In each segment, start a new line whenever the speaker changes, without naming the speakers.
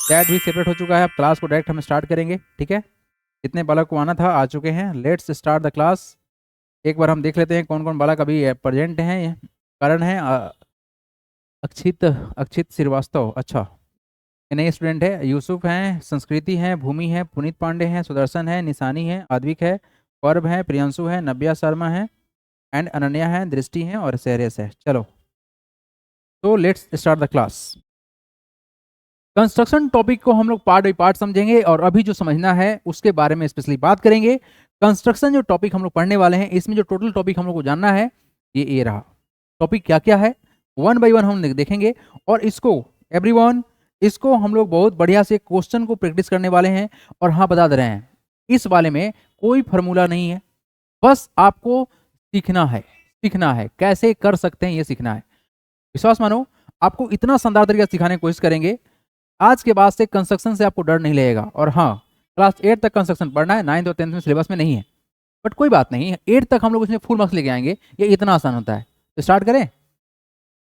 Chat भी separate हो चुका है। अब क्लास को डायरेक्ट हम स्टार्ट करेंगे, ठीक है। जितने बालक को आना था आ चुके हैं। Let's start the class. एक बार हम देख लेते हैं कौन कौन बालक अभी प्रेजेंट हैं। करण है, अक्षित अक्षित श्रीवास्तव, अच्छा ये नए स्टूडेंट है। यूसुफ हैं, संस्कृति हैं, भूमि है, पुनीत पांडे हैं, सुदर्शन है, निशानी है, आद्विक है, पर्व है, प्रियंशु है, नव्या शर्मा है, एंड अनन्या है, दृष्टि है और सेरेस है। चलो, तो let's start the class. Construction topic को हम लोग पार्ट बाई पार्ट समझेंगे और अभी जो समझना है उसके बारे में स्पेशली बात करेंगे। कंस्ट्रक्शन जो टॉपिक हम लोग पढ़ने वाले हैं, इसमें जो टोटल टॉपिक हम लोग को जानना है ये रहा। टॉपिक क्या क्या है वन बाई वन हम देखेंगे। और इसको एवरीवन, इसको हम लोग बहुत बढ़िया से क्वेश्चन को प्रैक्टिस करने वाले हैं। और हाँ, बता दे रहे हैं इस वाले में कोई फॉर्मूला नहीं है, बस आपको सीखना है। सीखना है कैसे कर सकते हैं, ये सीखना है। विश्वास मानो, आपको इतना शानदार तरीका सिखाने की कोशिश करेंगे आज के बाद से कंस्ट्रक्शन से आपको डर नहीं लगेगा। और हाँ, क्लास 8 तक कंस्ट्रक्शन पढ़ना है, 9th और 10th में सिलेबस में नहीं है, बट कोई बात नहीं, 8 तक हम लोग इसमें फुल मार्क्स लेके आएंगे। ये इतना आसान होता है। तो स्टार्ट करें।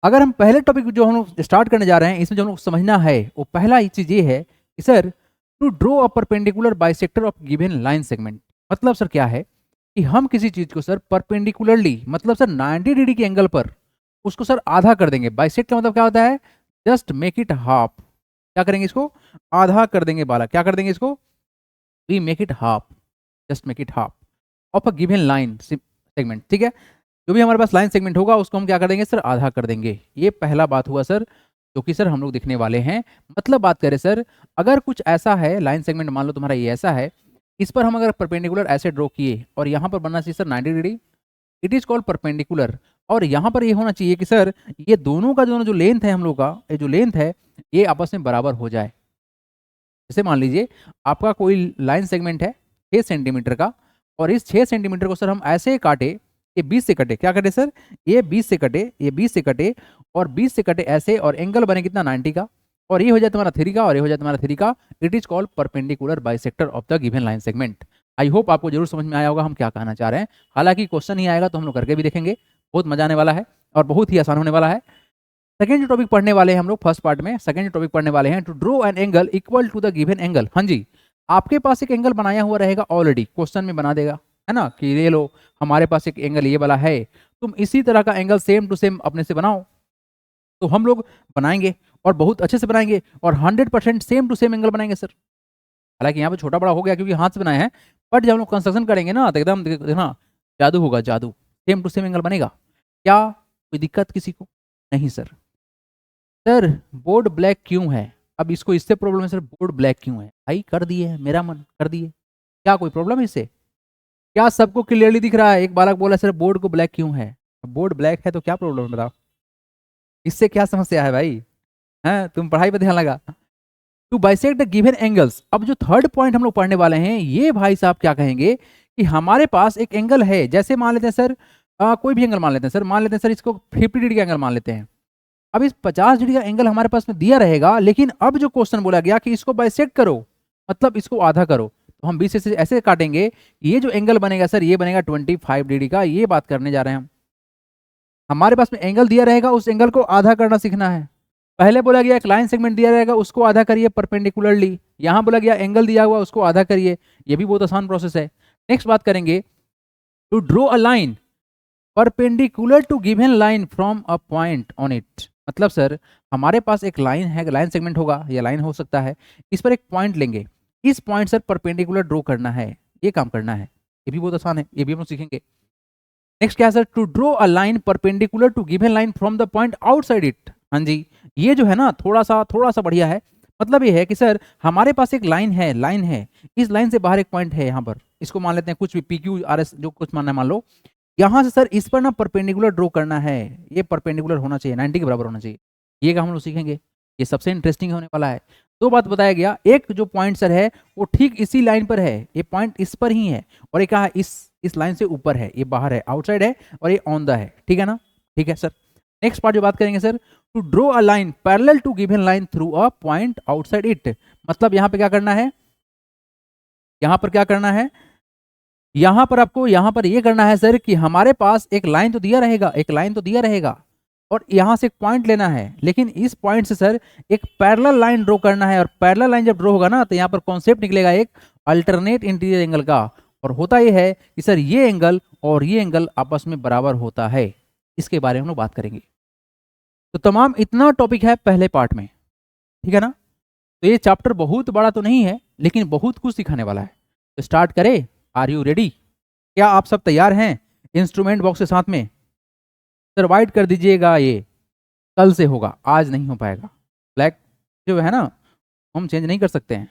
अगर हम पहले टॉपिक जो हम लोग स्टार्ट करने जा रहे हैं, इसमें जो हम लोग समझना है वो पहला चीज ये है कि sir, to draw a perpendicular bisector of given line segment. मतलब सर क्या है कि हम किसी चीज को सर परपेंडिकुलरली, मतलब सर 90 डिग्री के एंगल पर उसको सर आधा कर देंगे। बाइसेक्ट का मतलब क्या होता है? Just make it half. क्या करेंगे इसको? आधा कर देंगे बालक। क्या कर देंगे इसको? We make it half, just make it half of a given line segment. ठीक है, जो भी हमारे पास लाइन सेगमेंट होगा उसको हम क्या कर देंगे सर? आधा कर देंगे। ये पहला बात हुआ सर, जो कि सर हम लोग दिखने वाले हैं। मतलब बात करें सर, अगर कुछ ऐसा है लाइन सेगमेंट, मान लो तुम्हारा ये ऐसा है, इस पर हम अगर परपेंडिकुलर ऐसे ड्रॉ किए और यहाँ पर बनना चाहिए sir 90 degree, it is called perpendicular. और यहाँ पर ये होना चाहिए कि सर ये दोनों का जो लेंथ है हम लोग का, ये जो लेंथ है ये आपस में बराबर हो जाए। जैसे मान लीजिए आपका कोई लाइन सेगमेंट है 6 सेंटीमीटर का, और इस 6 सेंटीमीटर को सर हम ऐसे काटे, ये 20 से कटे। क्या कटे सर? ये 20 से कटे, ये 20 से कटे और 20 से कटे ऐसे, और एंगल बने कितना? 90 का। और ये हो जाए तुम्हारा 3 का, और ये हो जाए तुम्हारा 3 का। It is called perpendicular bisector of the given line segment. I hope आपको जरूर समझ में आया होगा हम क्या कहना चाह रहे हैं। हालांकि क्वेश्चन ही आएगा तो हम लोग करके भी देखेंगे, बहुत मजा आने वाला है और बहुत ही आसान होने वाला है। सेकेंड जो टॉपिक पढ़ने वाले हैं हम लोग फर्स्ट पार्ट में, सेकेंड जो टॉपिक पढ़ने वाले हैं, to draw an angle equal to the given angle. हाँ जी, आपके पास एक एंगल बनाया हुआ रहेगा, ऑलरेडी क्वेश्चन में बना देगा, है ना, कि ये लो हमारे पास एक एंगल ये वाला है, तुम इसी तरह का एंगल सेम टू सेम अपने से बनाओ। तो हम लोग बनाएंगे और बहुत अच्छे से बनाएंगे और 100% सेम टू सेम एंगल बनाएंगे सर। हालांकि यहाँ पे छोटा बड़ा हो गया क्योंकि हाथ से बनाए हैं, बट जब हम लोग कंस्ट्रक्शन करेंगे ना तो एकदम देखना जादू होगा, जादू। सेम टू सेम एंगल बनेगा। क्या कोई दिक्कत किसी को? नहीं सर। सर बोर्ड ब्लैक क्यों है? अब इसको इससे प्रॉब्लम है सर, बोर्ड ब्लैक क्यों है? भाई कर दिए है, मेरा मन कर दिए, क्या कोई प्रॉब्लम है इससे? क्या सबको क्लियरली दिख रहा है? एक बालक बोला सर बोर्ड को ब्लैक क्यों है? बोर्ड ब्लैक है तो क्या प्रॉब्लम है बताओ, इससे क्या समस्या है भाई? हैं, तुम पढ़ाई पे ध्यान लगा। To bisect the given angles. अब जो थर्ड पॉइंट हम लोग पढ़ने वाले हैं, ये भाई साहब क्या कहेंगे कि हमारे पास एक एंगल है, जैसे मान लेते हैं सर, कोई भी एंगल मान लेते हैं सर, मान लेते हैं सर इसको 50 डिग्री का एंगल मान लेते हैं। अब इस 50 डिग्री का एंगल हमारे पास में दिया रहेगा, लेकिन अब जो क्वेश्चन बोला गया कि इसको बाइसेक्ट करो, मतलब इसको आधा करो, तो हम 20 से ऐसे काटेंगे, ये जो एंगल बनेगा सर ये बनेगा 25 डिग्री का। ये बात करने जा रहे हैं हम। हमारे पास में एंगल दिया रहेगा, उस एंगल को आधा करना सीखना है। पहले बोला गया एक लाइन सेगमेंट दिया रहेगा, उसको आधा करिए परपेंडिकुलरली। यहां बोला गया एंगल दिया हुआ, उसको आधा करिए। ये भी बहुत आसान प्रोसेस है। नेक्स्ट बात करेंगे, to draw a line perpendicular to given line from a point on it. मतलब सर हमारे पास एक लाइन है, लाइन सेगमेंट होगा या लाइन हो सकता है, इस पर एक पॉइंट लेंगे, इस पॉइंट सर परपेंडिकुलर ड्रॉ करना है, ये काम करना है। ये भी बहुत आसान है, ये भी हम सीखेंगे। नेक्स्ट क्या है sir? To draw a line perpendicular to given line from the point outside it. हाँ जी, ये जो है ना थोड़ा सा बढ़िया है। मतलब ये है कि सर हमारे पास एक लाइन है, लाइन है, इस लाइन से बाहर एक पॉइंट है, यहाँ पर इसको मान लेते हैं कुछ भी पी क्यू आर एस, जो कुछ मानना है मान लो। यहाँ से सर इस पर ना परपेंडिकुलर ड्रॉ करना है, ये परपेंडिकुलर होना चाहिए, 90 के बराबर होना चाहिए। ये का हम लोग सीखेंगे, ये सबसे इंटरेस्टिंग होने वाला है। दो बात बताया गया, एक जो पॉइंट सर है वो ठीक इसी लाइन पर है, ये पॉइंट इस पर ही है, और एक कहा इस लाइन से ऊपर है, ये बाहर है, आउटसाइड है, और ये ऑन द है। ठीक है ना? ठीक है सर। नेक्स्ट पार्ट जो बात करेंगे sir, to draw a line parallel to given line through a point outside it. मतलब यहाँ पे क्या करना है, यहाँ पर क्या करना है, यहाँ पर आपको यहाँ पर ये करना है सर कि हमारे पास एक लाइन तो दिया रहेगा, एक लाइन तो दिया रहेगा, और यहाँ से एक पॉइंट लेना है, लेकिन इस पॉइंट से सर एक पैरेलल लाइन ड्रॉ करना है, और पैरेलल लाइन जब ड्रॉ होगा ना तो यहाँ पर कॉन्सेप्ट निकलेगा एक अल्टरनेट इंटीरियर एंगल का, और होता ये है कि सर ये एंगल और ये एंगल आपस में बराबर होता है। इसके बारे में हम लोग बात करेंगे। तो तमाम इतना टॉपिक है पहले पार्ट में, ठीक है ना। तो ये चैप्टर बहुत बड़ा तो नहीं है, लेकिन बहुत कुछ सिखाने वाला है। तो स्टार्ट करें। Are you ready? क्या आप सब तैयार हैं इंस्ट्रूमेंट बॉक्स के साथ में? सर वाइट कर दीजिएगा, ये कल से होगा, आज नहीं हो पाएगा। ब्लैक जो है ना हम चेंज नहीं कर सकते हैं,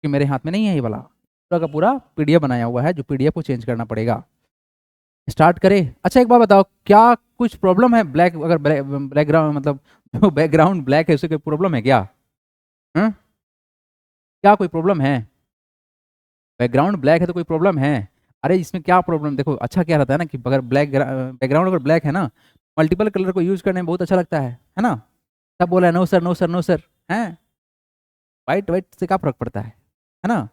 कि मेरे हाथ में नहीं है ये वाला, पूरा का पूरा पीडीएफ बनाया हुआ है, जो पीडीएफ को चेंज करना पड़ेगा। स्टार्ट करें। अच्छा एक बात बताओ, क्या कुछ प्रॉब्लम है? ब्लैक, अगर बैकग्राउंड मतलब जो बैकग्राउंड ब्लैक है उससे कोई प्रॉब्लम है क्या? हाँ, क्या कोई प्रॉब्लम है? बैकग्राउंड ब्लैक है तो कोई प्रॉब्लम है? अरे इसमें क्या प्रॉब्लम, देखो अच्छा क्या रहता है ना कि अगर ब्लैक बैकग्राउंड अगर ब्लैक है ना, मल्टीपल कलर को यूज करने में बहुत अच्छा लगता है ना। सब बोला no sir no sir no sir, हैं वाइट वाइट से क्या फर्क पड़ता है ना।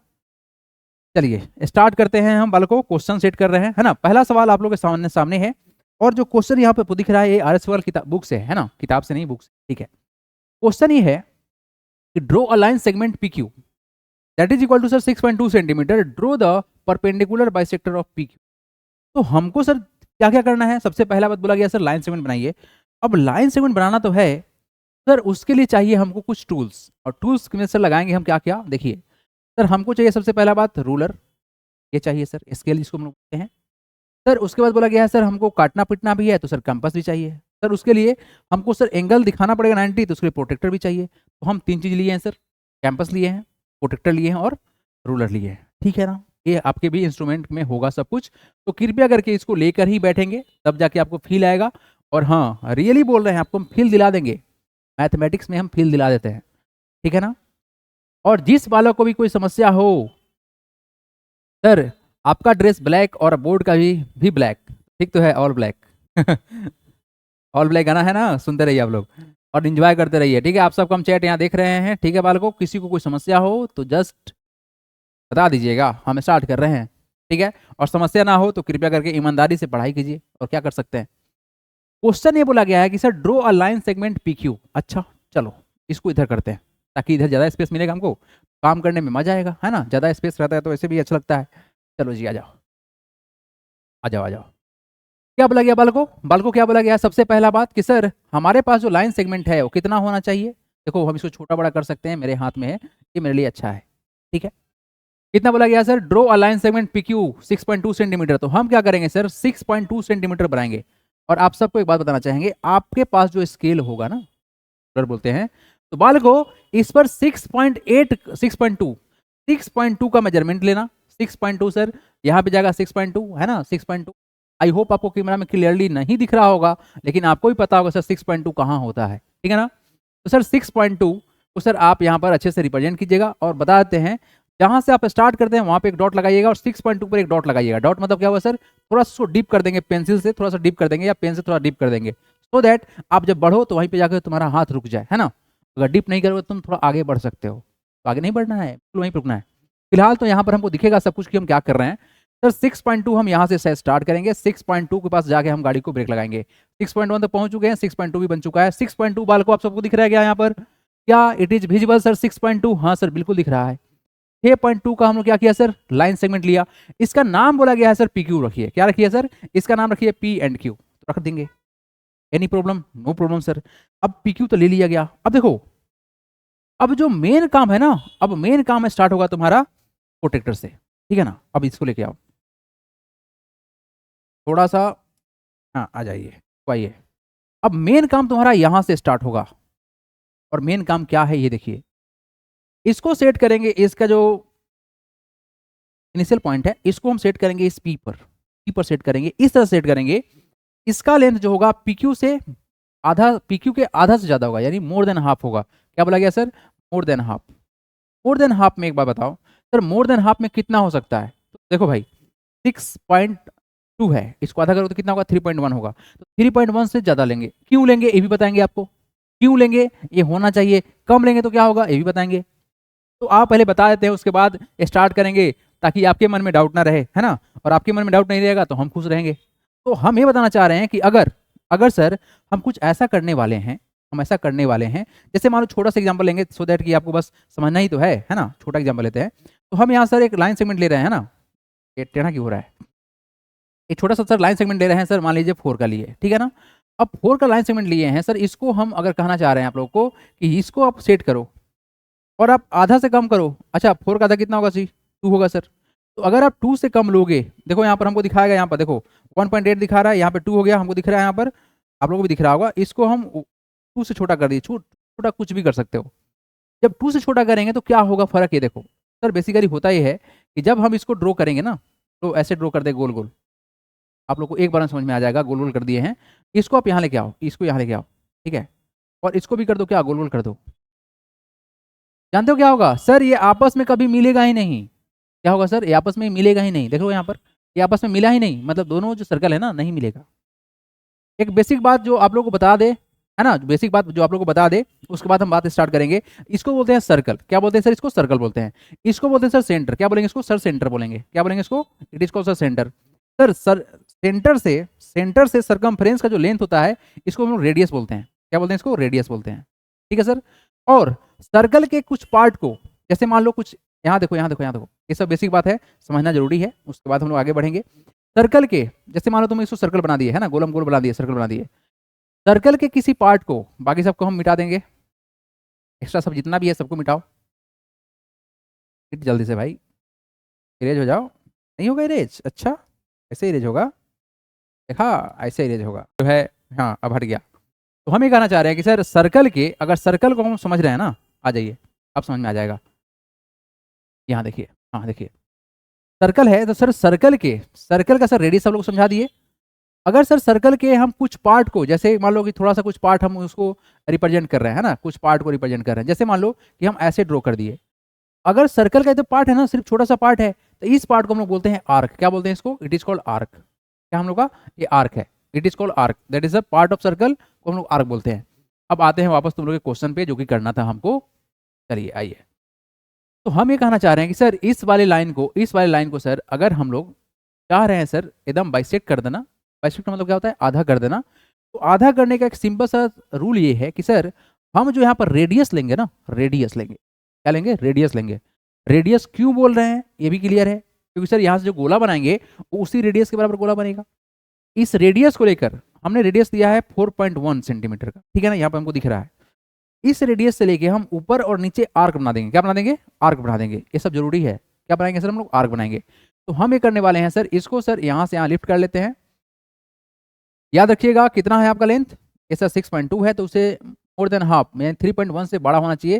चलिए स्टार्ट करते हैं। हम बालकों क्वेश्चन सेट कर रहे हैं, है ना। पहला सवाल आप लोगों के सामने सामने है, और जो क्वेश्चन यहाँ पे दिख रहा है ये RS किताब बुक से है ना, किताब से नहीं, बुक से, ठीक है। क्वेश्चन ये है कि draw a line segment PQ that is equal to sir 6.2 centimetre, draw the perpendicular bisector of PQ। तो हमको सर क्या क्या करना है? सबसे पहला बात बोला गया सर लाइन सेगमेंट बनाइए। अब लाइन सेगमेंट बनाना तो है सर, उसके लिए चाहिए हमको कुछ टूल्स, और टूल्स में सर लगाएंगे हम क्या क्या, देखिए सर हमको चाहिए सबसे पहला बात रूलर, ये चाहिए सर, स्केल जिसको हम लोग कहते हैं। सर उसके बाद बोला गया है सर हमको काटना पिटना भी है, तो सर कंपास भी चाहिए सर। उसके लिए हमको सर एंगल दिखाना पड़ेगा 90, तो उसके लिए प्रोटेक्टर भी चाहिए। तो हम 3 चीज़ लिए हैं सर, कैंपस लिए हैं, प्रोटेक्टर लिए हैं, और रूलर लिए हैं, ठीक है ना। ये आपके भी इंस्ट्रूमेंट में होगा सब कुछ, तो कृपया करके इसको लेकर ही बैठेंगे, तब जाके आपको फील आएगा। और हाँ रियली बोल रहे हैं, आपको हम फील दिला देंगे, मैथमेटिक्स में हम फील दिला देते हैं, ठीक है ना। और जिस बालक को भी कोई समस्या हो सर, आपका ड्रेस ब्लैक और बोर्ड का भी ब्लैक, ठीक तो है, ऑल ब्लैक ऑल ब्लैक गाना है ना, सुनते रहिए आप लोग और एंजॉय करते रहिए, ठीक है। आप सबको हम चैट यहाँ देख रहे हैं, ठीक है बालकों। किसी को कोई समस्या हो तो जस्ट बता दीजिएगा, हम स्टार्ट कर रहे हैं, ठीक है। और समस्या ना हो तो कृपया करके ईमानदारी से पढ़ाई कीजिए। और क्या कर सकते हैं, क्वेश्चन ये बोला गया है कि sir draw a line segment PQ। अच्छा चलो इसको इधर करते हैं, ताकि इधर ज़्यादा स्पेस मिलेगा हमको, काम करने में मजा आएगा, है ना। ज़्यादा स्पेस रहता है तो वैसे भी अच्छा लगता है। चलो जी आ जाओ आ जाओ आ जाओ। क्या बोला गया बालको? बालको क्या बोला गया? सबसे पहला बात कि सर हमारे पास जो लाइन सेगमेंट है वो कितना होना चाहिए। देखो हम इसको छोटा बड़ा कर सकते हैं, मेरे हाथ में है, ये मेरे लिए अच्छा है, ठीक है। कितना बोला गया sir? Draw a line segment PQ 6.2 centimetre. तो हम क्या करेंगे सर, 6.2 सेंटीमीटर बनाएंगे। और आप सबको एक बात बताना चाहेंगे, आपके पास जो स्केल होगा ना, बोलते हैं, तो बालको इस पर 6.8 6.2 का मेजरमेंट लेना। 6.2 सर यहाँ पे जाएगा 6.2, है ना, 6.2। आई होप आपको कैमरा में क्लियरली नहीं दिख रहा होगा, लेकिन आपको भी पता होगा सर 6.2 कहाँ होता है, ठीक है ना। तो सर 6.2 को सर आप यहाँ पर अच्छे से रिप्रेजेंट कीजिएगा, और बता देते हैं जहाँ से आप स्टार्ट करते हैं वहाँ पे एक डॉट लगाइएगा, और 6.2 पर एक डॉट लगाइएगा। डॉट मतलब क्या हुआ सर, थोड़ा सा डीप कर देंगे पेंसिल से, थोड़ा सा डीप कर देंगे, या पेन से थोड़ा डीप कर देंगे, सो दैट आप जब बढ़ो तो वहीं पे जाकर तुम्हारा हाथ रुक जाए, है ना। अगर डीप नहीं करोगे तुम थोड़ा आगे बढ़ सकते हो, तो आगे नहीं बढ़ना है, वहीं पर रुकना है। फिलहाल तो यहाँ पर हमको दिखेगा सब कुछ कि हम क्या कर रहे हैं। सर 6.2 हम यहाँ से स्टार्ट करेंगे, 6.2 के पास जाके हम गाड़ी को ब्रेक लगाएंगे। 6.1 तक पहुंच चुके हैं, 6.2 भी बन चुका है। 6.2 बाल को आप सबको दिख रहा है क्या यहाँ पर? क्या इट इज विजिबल सर 6.2? हाँ सर बिल्कुल दिख रहा है। 6.2 का हम लोग क्या किया सर, लाइन सेगमेंट लिया। इसका नाम बोला गया है सर PQ रखिए। क्या रखिए सर? इसका नाम रखिए P&Q, तो रख देंगे। Any problem? No problem sir. अब PQ तो ले लिया गया। अब देखो, अब जो मेन काम है ना, अब मेन काम स्टार्ट होगा तुम्हारा प्रोटेक्टर से, ठीक है ना। अब इसको लेके आओ थोड़ा सा, हाँ आ जाइए, आइए। अब मेन काम तुम्हारा यहां से स्टार्ट होगा, और मेन काम क्या है ये देखिए। इसको सेट करेंगे, इसका जो इनिशियल पॉइंट है इसको हम सेट करेंगे इस P पर सेट करेंगे, इस तरह सेट करेंगे। इसका लेंथ जो होगा PQ से आधा, PQ के आधा से ज्यादा होगा, यानी मोर देन हाफ होगा। क्या बोला गया सर? मोर देन हाफ। मोर देन हाफ में एक बार बताओ सर, मोर देन हाफ में कितना हो सकता है? तो देखो भाई 6.2 है, इसको आधा करो तो कितना होगा? 3.1 होगा। तो 3.1 से ज्यादा लेंगे, क्यों लेंगे ये भी बताएंगे आपको। क्यों लेंगे ये होना चाहिए, कम लेंगे तो क्या होगा ये भी बताएंगे। तो आप पहले बता देते हैं, उसके बाद स्टार्ट करेंगे, ताकि आपके मन में डाउट ना रहे, है ना। और आपके मन में डाउट नहीं रहेगा तो हम खुश रहेंगे। तो हम ये बताना चाह रहे हैं कि अगर अगर सर हम कुछ ऐसा करने वाले हैं, हम ऐसा करने वाले हैं, जैसे मान लो छोटा सा एग्जांपल लेंगे सो दैट कि आपको बस समझना ही तो है ना। छोटा एग्जांपल लेते हैं, तो हम यहाँ सर एक लाइन सेगमेंट ले रहे हैं ना, ये टेढ़ा क्यों हो रहा है, एक छोटा सा सर लाइन सेगमेंट ले रहे हैं सर, मान लीजिए 4 का लिए, ठीक है ना। अब 4 का लाइन सेगमेंट लिए हैं सर, इसको हम अगर कहना चाह रहे हैं आप लोग को कि इसको आप सेट करो और आप आधा से कम करो। अच्छा 4 का आधा कितना होगा सी, 2 होगा सर। तो अगर आप 2 से कम लोगे, देखो यहाँ पर हमको दिखाएगा, यहाँ पर देखो 1.8 दिखा रहा है, यहाँ पे 2 हो गया, हमको दिख रहा है यहाँ पर, आप लोगों को भी दिख रहा होगा। इसको हम 2 से छोटा कर दिए, छोटा कुछ भी कर सकते हो। जब 2 से छोटा करेंगे तो क्या होगा फर्क, ये देखो सर। बेसिकली होता ये है कि जब हम इसको ड्रॉ करेंगे ना, तो ऐसे ड्रॉ कर दे गोल गोल, आप लोग को एक बार में समझ में आ जाएगा, गोल गोल कर दिए हैं। इसको आप यहाँ लेके आओ, इसको यहाँ लेके आओ, ठीक है, और इसको भी कर दो क्या, गोल गोल कर दो। जानते हो क्या होगा सर, ये आपस में कभी मिलेगा ही नहीं। क्या होगा सर, ये आपस में मिलेगा ही नहीं। देखो यहाँ पर ये आपस में मिला ही नहीं, मतलब दोनों जो सर्कल है ना, नहीं मिलेगा। एक बेसिक बात जो आप लोग को बता दे, है ना, बेसिक बात जो आप लोग को बता दे, उसके बाद हम बात स्टार्ट करेंगे। इसको बोलते हैं सर्कल, क्या बोलते हैं सर, इसको सर्कल बोलते हैं। इसको बोलते हैं सर सेंटर, क्या बोलेंगे इसको सर, सेंटर बोलेंगे। क्या बोलेंगे इसको, it is called sir centre. Sir centre से सरकमफ्रेंस का जो लेंथ होता है, इसको हम लोग रेडियस बोलते हैं। क्या बोलते हैं इसको, रेडियस बोलते हैं, ठीक है सर। और सर्कल के कुछ पार्ट को, जैसे मान लो कुछ, यहाँ देखो यहाँ देखो यहाँ देखो, ये सब बेसिक बात है, समझना जरूरी है, उसके बाद हम लोग आगे बढ़ेंगे। सर्कल के, जैसे मान लो तुम इसको सर्कल बना दिए है ना, गोलम गोल बना दिए, सर्कल बना दिए, सर्कल के किसी पार्ट को, बाकी सबको हम मिटा देंगे, एक्स्ट्रा सब जितना भी है सबको मिटाओ जल्दी से भाई, इरेज हो जाओ। नहीं होगा इरेज, अच्छा ऐसे इरेज होगा, देखा ऐसे इरेज होगा जो है। हाँ अब हट गया। तो हम ये कहना चाह रहे हैं कि सर सर्कल के, अगर सर्कल को हम समझ रहे हैं ना, आ जाइए अब समझ में आ जाएगा। यहाँ देखिए, हाँ देखिए सर्कल है, तो सर सर्कल का सर रेडियस सब लोग समझा दिए। अगर सर सर्कल के हम कुछ पार्ट को, जैसे मान लो कि थोड़ा सा कुछ पार्ट हम उसको रिप्रेजेंट कर रहे हैं, है ना, कुछ पार्ट को रिप्रेजेंट कर रहे हैं, जैसे मान लो कि हम ऐसे ड्रॉ कर दिए। अगर सर्कल का तो पार्ट है ना, सिर्फ छोटा सा पार्ट है, तो इस पार्ट को हम लोग बोलते हैं आर्क। क्या बोलते हैं इसको, इट इज कॉल्ड आर्क। क्या हम लोग का ये आर्क है, it is called arc, that is a part of circle को हम लोग आर्क बोलते हैं। अब आते हैं वापस तुम लोग के क्वेश्चन पे, जो कि करना था हमको। चलिए आइए, तो हम ये कहना चाह रहे हैं कि सर इस वाले लाइन को सर अगर हम लोग चाह रहे हैं सर एकदम बाइसेक्ट कर देना। बाइसेक्ट का मतलब क्या होता है, आधा कर देना। तो आधा करने का एक सिंपल सा रूल ये है कि सर हम जो यहाँ पर रेडियस लेंगे ना, रेडियस लेंगे, क्या लेंगे, रेडियस लेंगे। रेडियस क्यों बोल रहे हैं ये भी क्लियर है, क्योंकि सर यहाँ से जो गोला बनाएंगे वो उसी रेडियस के बराबर गोला बनेगा। इस रेडियस को लेकर हमने रेडियस दिया है 4.1 सेंटीमीटर का, ठीक है ना, यहाँ पर हमको दिख रहा है। इस रेडियस से लेके हम ऊपर और नीचे आर्क बना देंगे। क्या बना देंगे, आर्क बना देंगे। ये सब जरूरी है, क्या बनाएंगे सर, हम लोग आर्क बनाएंगे। तो हम ये करने वाले हैं सर, इसको सर यहाँ से यहाँ लिफ्ट कर लेते हैं। याद रखिएगा कितना है आपका लेंथ, ये सर 6.2 है, तो उसे मोर देन हाफ, यानी 3.1 से बड़ा होना चाहिए।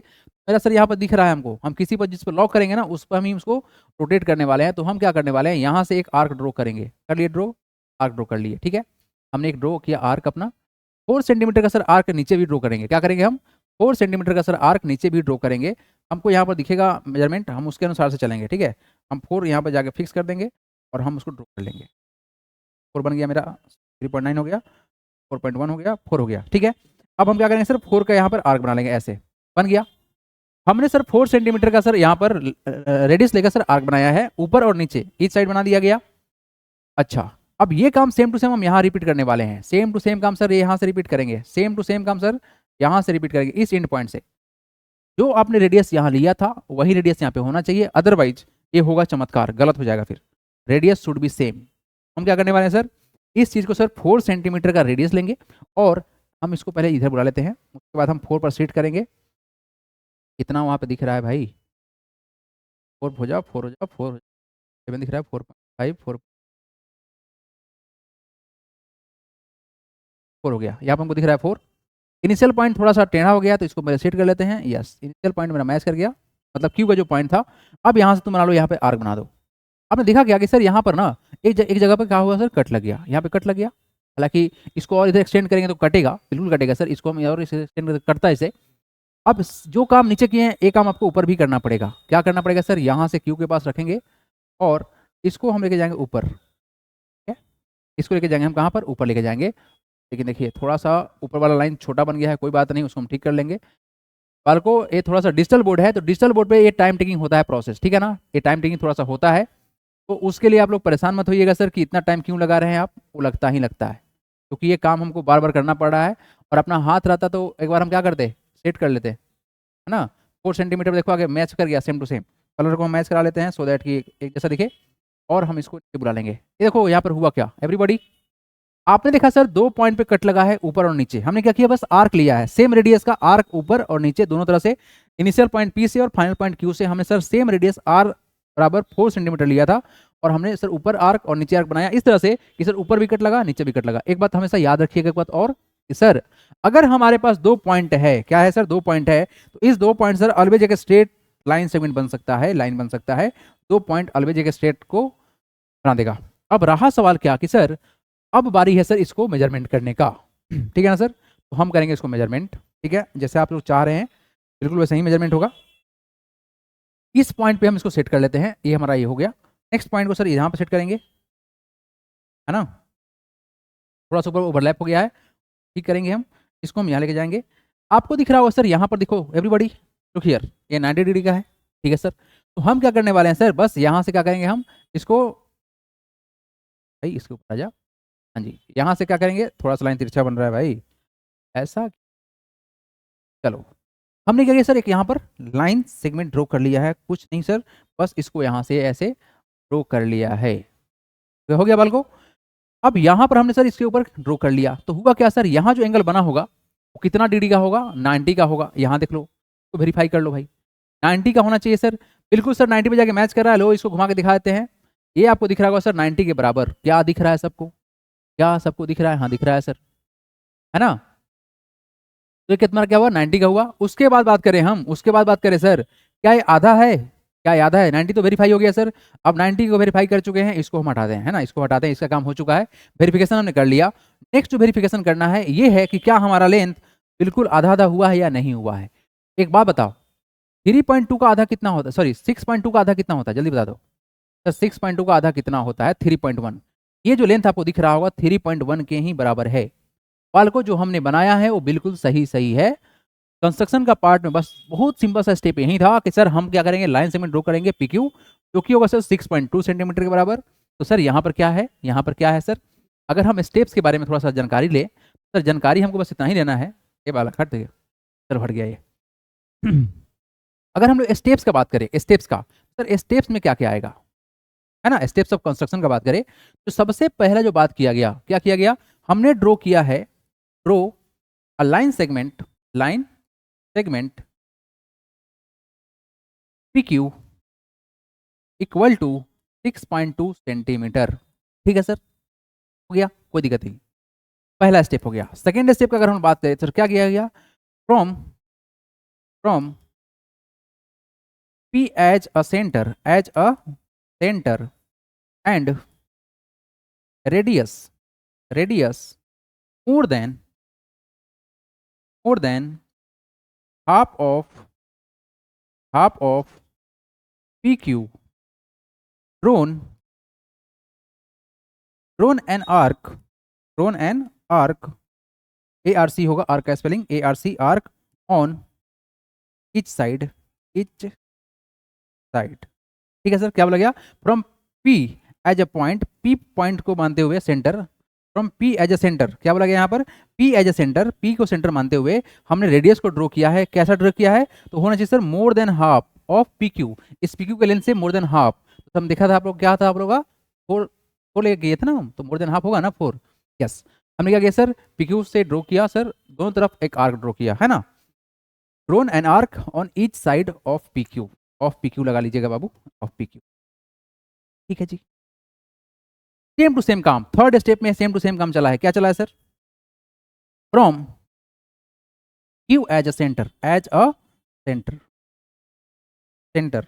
मेरा सर यहाँ पर दिख रहा है हमको, हम किसी पर जिस पर लॉक करेंगे ना, उस पर हम ही उसको रोटेट करने वाले हैं। तो हम क्या करने वाले हैं, यहाँ से एक आर्क ड्रॉ करेंगे, कर लिए ड्रॉ, आर्क ड्रॉ कर लिए, ठीक है। हमने एक ड्रॉ किया आर्क अपना। 4 सेंटीमीटर का सर आर्क नीचे भी ड्रॉ करेंगे। क्या करेंगे हम, 4 सेंटीमीटर का सर आर्क नीचे भी ड्रॉ करेंगे। हमको यहाँ पर दिखेगा मेजरमेंट, हम उसके अनुसार से चलेंगे, ठीक है। हम 4 यहाँ पर जाके फिक्स कर देंगे और हम उसको ड्रॉ कर लेंगे। 4 बन गया मेरा, 3.9 हो गया, 4.1 हो गया, 4 हो गया, ठीक है। अब हम क्या करेंगे सर, 4 का यहाँ पर आर्क बना लेंगे, ऐसे बन गया। हमने सर 4 सेंटीमीटर का सर यहाँ पर रेडियस लेकर सर आर्क बनाया है, ऊपर और नीचे ईच साइड बना दिया गया। अच्छा अब ये काम सेम टू सेम हम यहाँ रिपीट करने वाले हैं। सेम टू सेम काम सर यहाँ से रिपीट करेंगे, सेम टू सेम काम सर यहाँ से रिपीट करेंगे। इस एंड पॉइंट से जो आपने रेडियस यहाँ लिया था वही रेडियस यहाँ पे होना चाहिए, अदरवाइज ये होगा चमत्कार, गलत हो जाएगा। फिर रेडियस शुड बी सेम। हम क्या करने वाले हैं सर, इस चीज़ को सर 4 सेंटीमीटर का रेडियस लेंगे और हम इसको पहले इधर बुला लेते हैं, उसके बाद हम 4 पर सेट करेंगे। कितना वहाँ पे दिख रहा है भाई, 4 हो जाओ, 4 हो जाओ, 4 7 दिख रहा है, 4.5, 4 हो गया। यहाँ पर हमको दिख रहा है 4। इनिशियल पॉइंट थोड़ा सा टेढ़ा हो गया, तो इसको पहले सेट कर लेते हैं। यस, इनिशियल पॉइंट मेरा मैच कर गया, मतलब क्यू का जो पॉइंट था। अब यहाँ से तुम बना लो, यहाँ पे आर्क बना दो। आपने देखा क्या कि सर यहाँ पर ना एक जगह पर क्या हुआ सर, कट लग गया, यहाँ पे कट लग गया। हालांकि इसको और इधर एक्सटेंड करेंगे तो कटेगा, बिल्कुल कटेगा सर। इसको हम और इसे एक्सटेंड करता है इसे। अब जो काम नीचे किए हैं, एक काम आपको ऊपर भी करना पड़ेगा। क्या करना पड़ेगा सर, यहाँ से क्यू के पास रखेंगे और इसको हम लेके जाएंगे ऊपर, ठीक है। इसको लेके जाएंगे हम कहाँ पर, ऊपर लेके जाएंगे। लेकिन देखिए थोड़ा सा ऊपर वाला लाइन छोटा बन गया है, कोई बात नहीं, उसको हम ठीक कर लेंगे। बाल को ये थोड़ा सा डिजिटल बोर्ड है, तो डिजिटल बोर्ड पे ये टाइम टेकिंग होता है प्रोसेस, ठीक है ना, ये टाइम टेकिंग थोड़ा सा होता है। तो उसके लिए आप लोग परेशान मत होइएगा सर कि इतना टाइम क्यों लगा रहे हैं आप, वो लगता ही लगता है। क्योंकि ये काम हमको बार बार करना पड़ रहा है, और अपना हाथ रहता तो एक बार हम क्या करते, सेट कर लेते, है ना। 4 सेंटीमीटर देखो आगे मैच कर गया सेम टू सेम। कलर को हम मैच करा लेते हैं सो दैट कि एक जैसा दिखे, और हम इसको बुला लेंगे। ये देखो यहाँ पर हुआ क्या एवरीबॉडी, आपने देखा सर 2 पॉइंट पे कट लगा है ऊपर और नीचे, हमने क्या किया बस आर्क लिया है, सेम रेडियस का आर्क ऊपर और नीचे दोनों तरह से, इनिशियल पॉइंट पी से और फाइनल पॉइंट क्यू से हमने सर सेम रेडियस आर बराबर 4 सेंटीमीटर लिया था, और हमने सर ऊपर आर्क और नीचे आर्क बनाया इस तरह से कि सर ऊपर भी कट लगा नीचे भी कट लगा। एक बात हमेशा याद रखिएगा, एक बात और कि सर अगर हमारे पास 2 पॉइंट है, क्या है सर 2 पॉइंट है, तो इस 2 पॉइंट सर ऑलवेज एक स्ट्रेट लाइन सेगमेंट बन सकता है, लाइन बन सकता है, 2 पॉइंट ऑलवेज एक स्ट्रेट को बना देगा। अब रहा सवाल क्या कि सर अब बारी है सर इसको मेजरमेंट करने का, ठीक है ना सर, तो हम करेंगे इसको मेजरमेंट, ठीक है, जैसे आप लोग चाह रहे हैं बिल्कुल वैसे ही मेजरमेंट होगा। इस पॉइंट पे हम इसको सेट कर लेते हैं, ये हमारा ये हो गया। नेक्स्ट पॉइंट को सर यहाँ पे सेट करेंगे, है ना, थोड़ा सा ऊपर ओवरलैप हो गया है, ठीक करेंगे हम, इसको हम यहाँ लेके जाएंगे। आपको दिख रहा होगा सर यहाँ पर देखो एवरीबॉडी लुक हियर, ये 90 डिग्री का है, ठीक है सर। तो हम क्या करने वाले हैं सर, बस यहाँ से क्या करेंगे हम इसको, भाई इसके ऊपर आ जा, हाँ जी, यहाँ से क्या करेंगे, थोड़ा सा लाइन तिरछा बन रहा है भाई, ऐसा, चलो हमने क्या किया सर, एक यहाँ पर लाइन सेगमेंट ड्रॉ कर लिया है, कुछ नहीं सर, बस इसको यहाँ से ऐसे ड्रॉ कर लिया है, तो हो गया बाल को। अब यहाँ पर हमने सर इसके ऊपर ड्रॉ कर लिया, तो हुआ क्या सर, यहाँ जो एंगल बना होगा वो कितना डिग्री का होगा, 90 का होगा, यहाँ देख लो, तो वेरीफाई कर लो भाई, 90 का होना चाहिए सर, बिल्कुल सर 90 पे जाके मैच कर रहा है, लो इसको घुमा के दिखा देते हैं, ये आपको दिख रहा होगा सर 90 के बराबर, क्या दिख रहा है सबको, क्या सबको दिख रहा है, हाँ दिख रहा है सर, है ना। तो ये कितना क्या हुआ, 90 का हुआ। उसके बाद बात करें हम, उसके बाद बात करें सर, क्या ये आधा है, क्या याद है, 90 तो वेरीफाई हो गया सर। अब 90 को वेरीफाई कर चुके हैं, इसको हम हटाते हैं, है ना, इसको हटाते हैं, इसका काम हो चुका है, वेरिफिकेशन हमने कर लिया। नेक्स्ट जो वेरिफिकेशन करना है ये है कि क्या हमारा लेंथ बिल्कुल आधा आधा हुआ है या नहीं हुआ है। एक बात बताओ, 3.2 का आधा कितना होता है, सॉरी 6.2 का आधा कितना होता है, जल्दी बता दो सर, 6.2 का आधा कितना होता है, 3.1। ये जो लेंथ आपको दिख रहा होगा 3.1 के ही बराबर है। वाल को जो हमने बनाया है वो बिल्कुल सही सही है। कंस्ट्रक्शन का पार्ट में बस बहुत सिंपल सा स्टेप यही था कि सर हम क्या करेंगे, लाइन सेगमेंट ड्रॉ करेंगे पी क्यू, जो कि होगा सर 6.2 सेंटीमीटर के बराबर। तो सर यहाँ पर क्या है, यहाँ पर क्या है सर, अगर हम स्टेप्स के बारे में थोड़ा सा जानकारी ले, सर जानकारी हमको बस इतना ही लेना है, ये वाला हट गया सर, हट गया ये अगर हम लोग स्टेप्स का बात करें, स्टेप्स का सर, स्टेप्स में क्या क्या आएगा, है ना, स्टेप्स ऑफ कंस्ट्रक्शन का बात करें तो सबसे पहला जो बात किया गया, क्या किया गया, हमने ड्रॉ किया है, draw a line segment, line segment PQ equal to 6.2 centimetre, ठीक है सर, हो गया, कोई दिक्कत नहीं, पहला स्टेप हो गया। सेकेंड स्टेप का अगर हम बात करें सर, क्या किया गया, from from P as a centre, as a centre and radius, radius more than half of PQ, drawn drawn an arc, drawn an arc, ARC होगा, आर्क का spelling ARC, arc on each side, each side, ठीक है sir, क्या बोला गया, from P as a point, P point को मानते हुए centre, from P as a centre, क्या बोला गया यहाँ पर, P as a centre, P को सेंटर मानते हुए हमने रेडियस को ड्रॉ किया है, कैसा ड्रॉ किया है, तो होना चाहिए sir more than half of PQ, इस PQ के लेंथ से मोर देन हाफ, तो हम देखा था आप लोग, क्या था आप लोग का, 4 लेके गए थे ना हम, तो मोर देन हाफ होगा ना 4, यस। हमने क्या किया सर, PQ से ड्रॉ किया सर, दोनों तरफ एक आर्क ड्रॉ किया, है ना, drawn an arc on each side of PQ, of PQ लगा लीजिएगा बाबू, ऑफ PQ, ठीक है जी। सेम टू सेम काम, थर्ड स्टेप में सेम टू सेम काम चला है, क्या चला है sir, from Q as a centre, as a centre, centre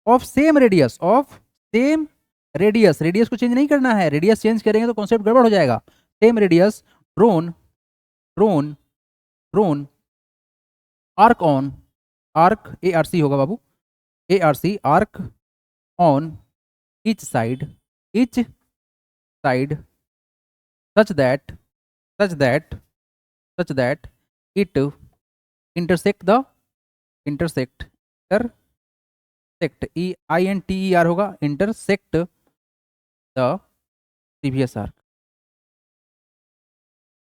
of same radius, of same radius, radius को चेंज नहीं करना है, रेडियस चेंज करेंगे तो कॉन्सेप्ट गड़बड़ हो जाएगा, same radius, drawn drone drawn arc on, arc ARC होगा बाबू, ARC arc on each side, each side, such that such that such that it intersect the intersect intersect INTER होगा, intersect the previous arc,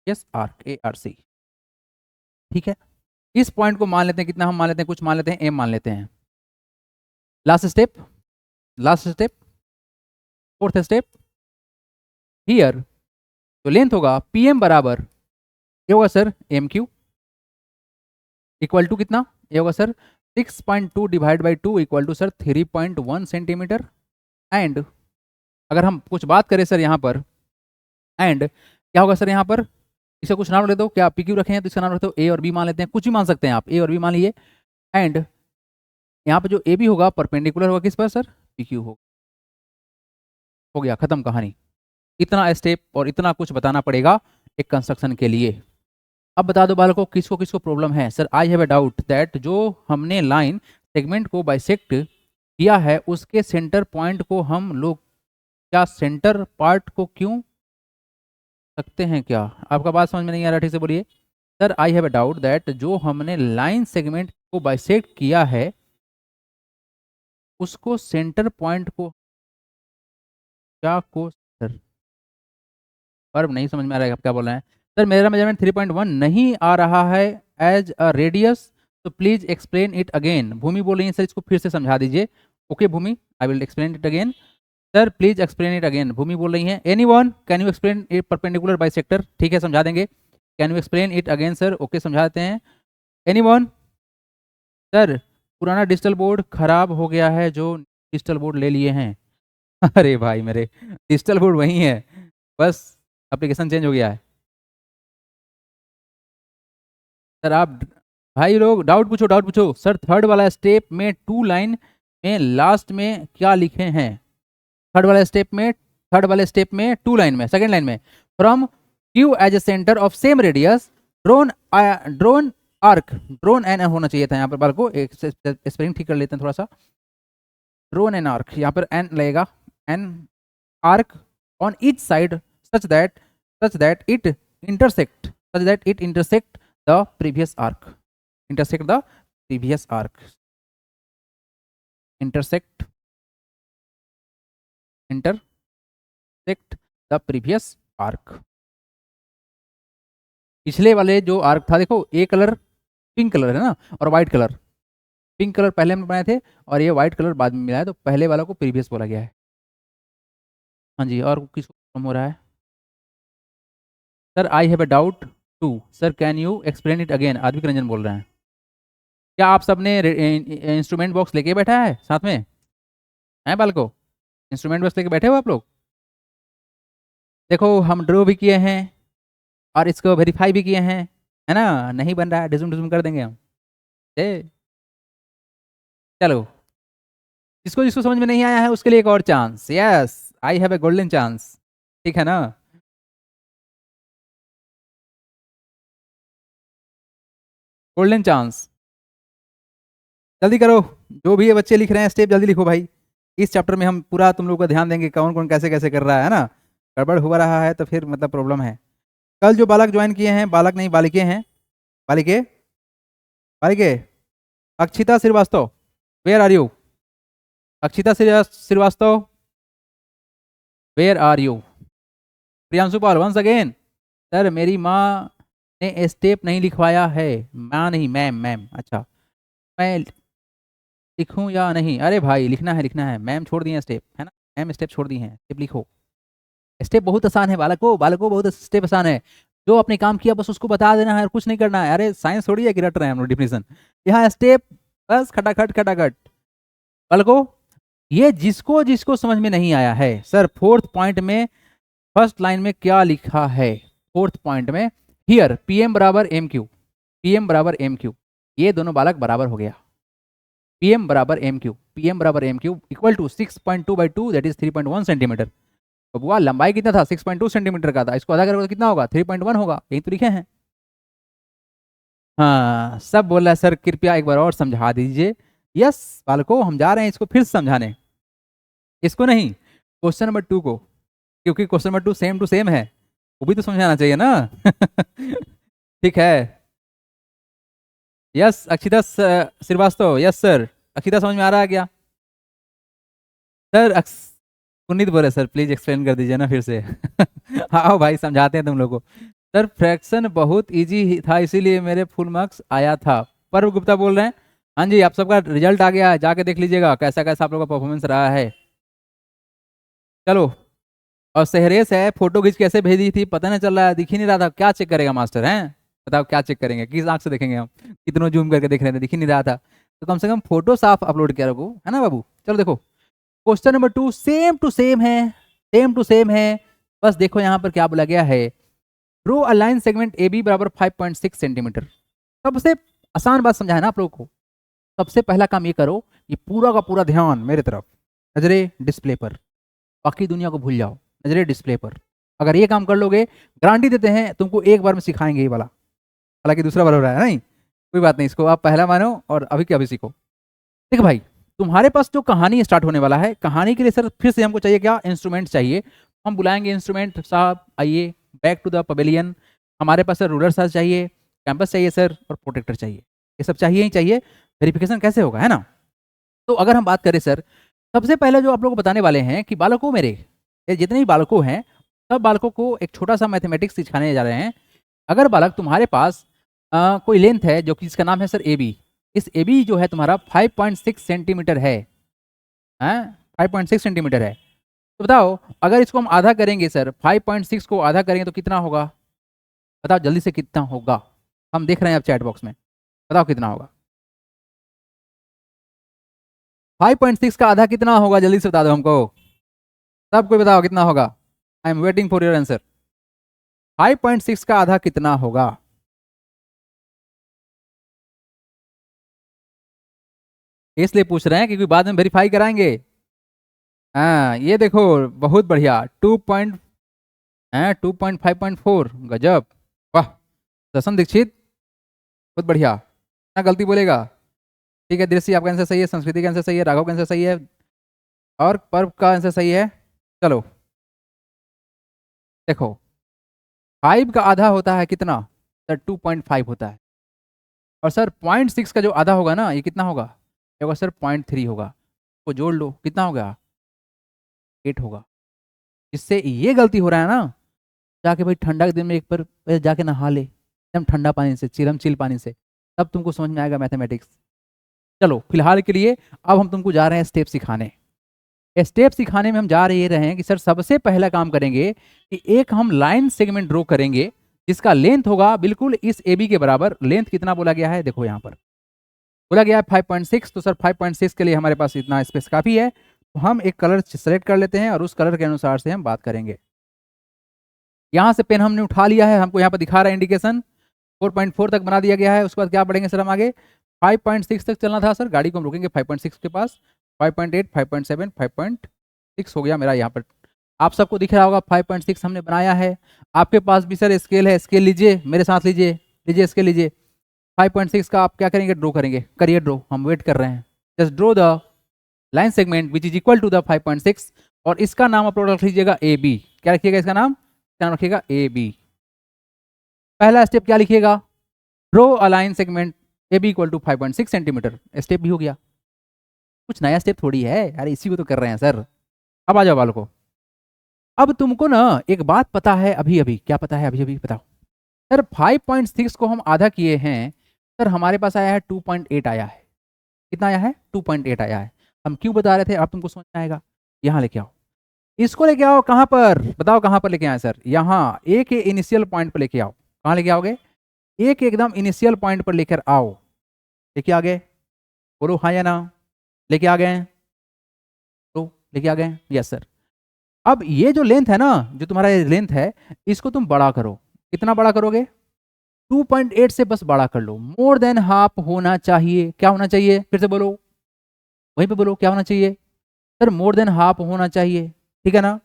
yes arc, A R C. ठीक है, इस point को मान लेते हैं, कितना हम मान लेते हैं, कुछ मान लेते हैं, एम मान लेते हैं। Last step, last step, fourth step here, तो लेंथ होगा पी एम बराबर, ये होगा sir M Q, equal to कितना, ये होगा sir 6.2 divide by 2 equal to sir 3.1 centimetre. And अगर हम कुछ बात करें सर यहाँ पर, एंड क्या होगा सर यहाँ पर, इसे कुछ नाम ले दो, क्या पी क्यू रखे हैं तो इसका नाम रखते हो ए और बी मान लेते हैं, कुछ भी मान सकते हैं आप, ए और बी मान लिए। एंड यहाँ पे जो ए बी होगा परपेंडिकुलर होगा किस पर सर, पी क्यू हो गया, खत्म कहानी। इतना स्टेप और इतना कुछ बताना पड़ेगा एक कंस्ट्रक्शन के लिए। अब बता दो बालकों, किसको किसको प्रॉब्लम है sir, I have a doubt that जो हमने लाइन सेगमेंट को बाइसेक्ट किया है उसके सेंटर पॉइंट को हम लोग क्या सेंटर पार्ट को क्यों सकते हैं क्या, आपका बात समझ में नहीं आ रहा, ठीक से बोलिए sir. I have a doubt that जो हमने लाइन सेगमेंट को बाइसेक्ट किया है उसको सेंटर पॉइंट को क्या को सर, पर नहीं समझ में आ रहा है आप क्या बोल रहे हैं सर। मेरा मेजरमेंट 3.1 नहीं आ रहा है एज अ रेडियस, तो please explain it again. Bhumi बोल रही है सर, इसको फिर से समझा दीजिए। Okay Bhumi, I will explain it again sir, please explain it again. Bhumi बोल रही है, anyone can you explain it perpendicular bisector, ठीक है समझा देंगे। Can you explain it again sir, okay समझाते हैं। एनीवन सर, पुराना डिजिटल बोर्ड खराब हो गया है जो डिजिटल बोर्ड ले लिए हैं। अरे भाई मेरे, डिजिटल बोर्ड वही है, बस एप्लीकेशन चेंज हो गया है। सर आप भाई लोग डाउट पूछो, डाउट पूछो सर। थर्ड वाला स्टेप में टू लाइन में लास्ट में क्या लिखे हैं, थर्ड वाले स्टेप में, थर्ड वाले स्टेप में टू लाइन में सेकंड लाइन में, from Q as a centre of same radius drawn drawn arc, drawn an होना चाहिए था यहाँ पर, बाल को एक स्पेलिंग ठीक कर लेते हैं थोड़ा सा, ड्रोन एन आर्क, यहाँ पर एन लगेगा, N arc on each side such that it intersect, such that it intersect the previous arc, intersect the previous arc, intersect the previous arc। पिछले वाले जो आर्क था देखो, ए कलर पिंक कलर है ना, और व्हाइट कलर, पिंक कलर पहले हमने बनाए थे और ये व्हाइट कलर बाद में मिला है, तो पहले वाला को प्रीवियस बोला गया है। हाँ जी, और किसको कम हो रहा है sir, I have a doubt too sir, can you explain it again, Aditya Ranjan बोल रहे हैं। क्या आप सबने इंस्ट्रूमेंट बॉक्स लेके बैठा है साथ में, है बालको, इंस्ट्रूमेंट बॉक्स लेके बैठे हो आप लोग। देखो हम ड्रॉ भी किए हैं और इसको वेरीफाई भी किए हैं, है ना, नहीं बन रहा है डिज्यूम डिज्यूम कर देंगे हम। चलो, जिसको जिसको समझ में नहीं आया है उसके लिए एक और chance, yes I have a golden chance, ठीक है ना। गोल्डन चांस, जल्दी करो, जो भी ये बच्चे लिख रहे हैं स्टेप जल्दी लिखो भाई। इस चैप्टर में हम पूरा तुम लोग का ध्यान देंगे, कौन कौन कैसे कैसे कर रहा है ना, गड़बड़ हो रहा है तो फिर मतलब प्रॉब्लम है। कल जो बालक ज्वाइन किए हैं, बालक नहीं बालिके हैं, बालिके बालिके, Akshita Srivastava, where are you, Akshita Srivastava where are you, Priyanshu Pal once again sir, मेरी माँ ने स्टेप नहीं लिखवाया है, माँ नहीं मैम, मैम अच्छा, मैं लिखूं या नहीं, अरे भाई लिखना है लिखना है, मैम छोड़ दिए हैं स्टेप, है ना, मैम स्टेप छोड़ दिए हैं, स्टेप लिखो। स्टेप बहुत आसान है बालकों, बालकों बहुत स्टेप आसान है, जो आपने काम किया बस उसको बता देना है और कुछ नहीं करना है। अरे साइंस थोड़ी है कि रट रहे हैं हम लोग डिफिनेशन, यहाँ स्टेप बस खटाखट खटाखट। बालकों ये जिसको जिसको समझ में नहीं आया है सर, फोर्थ पॉइंट में फर्स्ट लाइन में क्या लिखा है, फोर्थ पॉइंट में हियर पी एम बराबर एम क्यू, पी एम बराबर एम क्यू, ये दोनों बालक बराबर हो गया, पी एम बराबर एम क्यू, पी एम बराबर M Q equal to 6.2 by 2 that is 3.1 centimetre. बबुआ लंबाई कितना था, 6.2 सेंटीमीटर का था, इसको आधा करोगे तो कितना होगा, 3.1 होगा, यही तो लिखे हैं। हाँ सब बोल रहा है सर, कृपया एक बार और समझा दीजिए। यस बालको, हम जा रहे हैं इसको फिर समझाने, इसको नहीं क्वेश्चन नंबर 2 को, क्योंकि question number 2 same to same है, वो भी तो समझाना चाहिए ना। ठीक है, yes Akshita Srivastava, yes sir, Akshita समझ में आ रहा है क्या सर, पुनीत बोले सर प्लीज एक्सप्लेन कर दीजिए ना फिर से। हाँ भाई समझाते हैं तुम लोग को सर फ्रैक्शन बहुत इजी था इसीलिए मेरे फुल मार्क्स आया था। पर्व गुप्ता बोल रहे हैं। हाँ जी, आप सबका रिजल्ट आ गया है, जाके देख लीजिएगा कैसा कैसा आप लोगों का परफॉर्मेंस रहा है। चलो, और सहरेस है, फोटो खींच कैसे भेजी थी पता नहीं चल रहा है, दिख ही नहीं रहा था। क्या चेक करेगा मास्टर हैं? बताओ क्या चेक करेंगे, किस आंख से देखेंगे हम? कितनों जूम करके देख रहे थे, दिख ही नहीं रहा था। तो कम से कम फोटो साफ अपलोड किया रखो, है ना बाबू। चलो देखो, question number 2 same to same है, सेम टू सेम है। बस देखो यहाँ पर क्या बोला गया है, draw a line segment A B बराबर 5.6 सेंटीमीटर। सबसे आसान बात समझा है ना आप लोगों को। सबसे पहला काम ये करो, ये पूरा का पूरा ध्यान मेरे तरफ, नजरे डिस्प्ले पर, बाकी दुनिया को भूल जाओ, नजरे डिस्प्ले पर। अगर ये काम कर लोगे, गारंटी देते हैं तुमको एक बार में सिखाएंगे ये वाला। हालांकि दूसरा बार हो रहा है, नहीं कोई बात नहीं, इसको आप पहला मानो और अभी के अभी सीखो। देखो भाई, तुम्हारे पास जो कहानी स्टार्ट होने वाला है, कहानी के लिए सर फिर से हमको चाहिए क्या, इंस्ट्रूमेंट चाहिए। हम बुलाएंगे इंस्ट्रूमेंट साहब, आइए बैक टू द पवेलियन। हमारे पास सर रूलर साइज चाहिए, कैंपस चाहिए सर, और प्रोटेक्टर चाहिए। ये सब चाहिए ही चाहिए, वेरिफिकेशन कैसे होगा, है ना। तो अगर हम बात करें सर, सबसे पहले जो आप लोगों को बताने वाले हैं कि बालकों मेरे, ये जितने भी बालकों हैं, सब बालकों को एक छोटा सा मैथमेटिक्स सिखाने जा रहे हैं। अगर बालक तुम्हारे पास कोई लेंथ है जो कि इसका नाम है सर ए बी, इस ए बी जो है तुम्हारा 5.6 सेंटीमीटर है, 5.6 सेंटीमीटर है। तो बताओ, अगर इसको हम आधा करेंगे सर, 5.6 को आधा करेंगे तो कितना होगा? बताओ जल्दी से कितना होगा? हम देख रहे हैं अब चैट बॉक्स में, बताओ कितना होगा? 5.6 का आधा कितना होगा, जल्दी से बता दो हमको। सब कोई बताओ कितना होगा। I am waiting for your answer. 5.6 का आधा कितना होगा? इसलिए पूछ रहे हैं क्योंकि बाद में वेरीफाई कराएंगे। हाँ ये देखो, बहुत बढ़िया, 2.5.4, गजब, वाह। दर्शन दीक्षित, बहुत बढ़िया। ना गलती बोलेगा। ठीक है, दृश्य आपका आंसर सही है, संस्कृति का आंसर सही है, राघव का आंसर सही है, और पर्व का आंसर सही है। चलो देखो, 5 का आधा होता है कितना सर? 2.5 होता है। और सर 0.6 का जो आधा होगा ना, ये कितना होगा? ये होगा सर 0.3 होगा। वो जोड़ लो, कितना हो गया? 8 होगा। इससे ये गलती हो रहा है ना, जाके भाई ठंडा के दिन में एक बार जाके नहा ले एकदम ठंडा पानी से, चिलम चिल पानी से, तब तुमको समझ में आएगा मैथमेटिक्स। चलो फिलहाल के लिए अब हम तुमको जा रहे हैं स्टेप सिखाने। स्टेप सिखाने में हम जा रहे हैं कि सर सबसे पहला काम करेंगे कि एक हम लाइन सेगमेंट ड्रॉ करेंगे जिसका लेंथ होगा बिल्कुल इस ए बी के बराबर। लेंथ कितना बोला गया है, देखो यहाँ पर बोला गया है 5.6। तो सर 5.6 के लिए हमारे पास इतना स्पेस काफ़ी है। तो हम एक कलर सेलेक्ट कर लेते हैं और उस कलर के अनुसार से हम बात करेंगे। यहाँ से पेन हमने उठा लिया है, हमको यहाँ पर दिखा रहा है इंडिकेशन, 4.4 तक बना दिया गया है। उसके बाद क्या पढ़ेंगे सर हम आगे? 5.6 तक चलना था सर, गाड़ी को हम रोकेंगे 5.6 के पास। 5.8, 5.7, 5.6 हो गया मेरा यहाँ पर। आप सबको दिख रहा होगा 5.6 हमने बनाया है। आपके पास भी सर स्केल है, स्केल लीजिए मेरे साथ, लीजिए लीजिए स्केल लीजिए। 5.6 का आप क्या करेंगे? ड्रॉ करेंगे, करिए ड्रॉ, हम वेट कर रहे हैं। Just draw the line segment which is equal to the 5.6, और इसका नाम आप लोग रख लीजिएगा ए बी। क्या रखिएगा इसका नाम? क्या नाम रखिएगा? A B. पहला स्टेप क्या लिखिएगा? Draw a line segment A B equal to 5.6 centimetre. Step भी हो गया, कुछ नया स्टेप थोड़ी है, अरे इसी को तो कर रहे हैं सर। अब आ जाओ बालको, अब तुमको ना एक बात पता है अभी अभी, क्या पता है अभी अभी बताओ? सर 5.6 को हम आधा किए हैं, सर हमारे पास आया है 2.8 आया है। कितना आया है? 2.8 आया है। हम क्यों बता रहे थे, अब तुमको समझ में आएगा। यहाँ लेके आओ, इसको लेके आओ, कहाँ पर बताओ, कहाँ पर लेके आए सर? यहाँ ए के इनिशियल पॉइंट पर लेके आओ। कहाँ लेके आओगे? एक एकदम इनिशियल पॉइंट पर लेकर आओ। लेके आ गए? बोलो हाँ या ना। लेके आ गए? तो लेके आ गए, यस सर। अब ये जो लेंथ है ना, जो तुम्हारा ये लेंथ है, इसको तुम बड़ा करो। कितना बड़ा करोगे? 2.8 से बस बड़ा कर लो। मोर देन हाफ होना चाहिए। क्या होना चाहिए? फिर से बोलो, वहीं पे बोलो, क्या होना चाहिए? सर मोर देन हाफ होना चाहिए, ठीक है ना,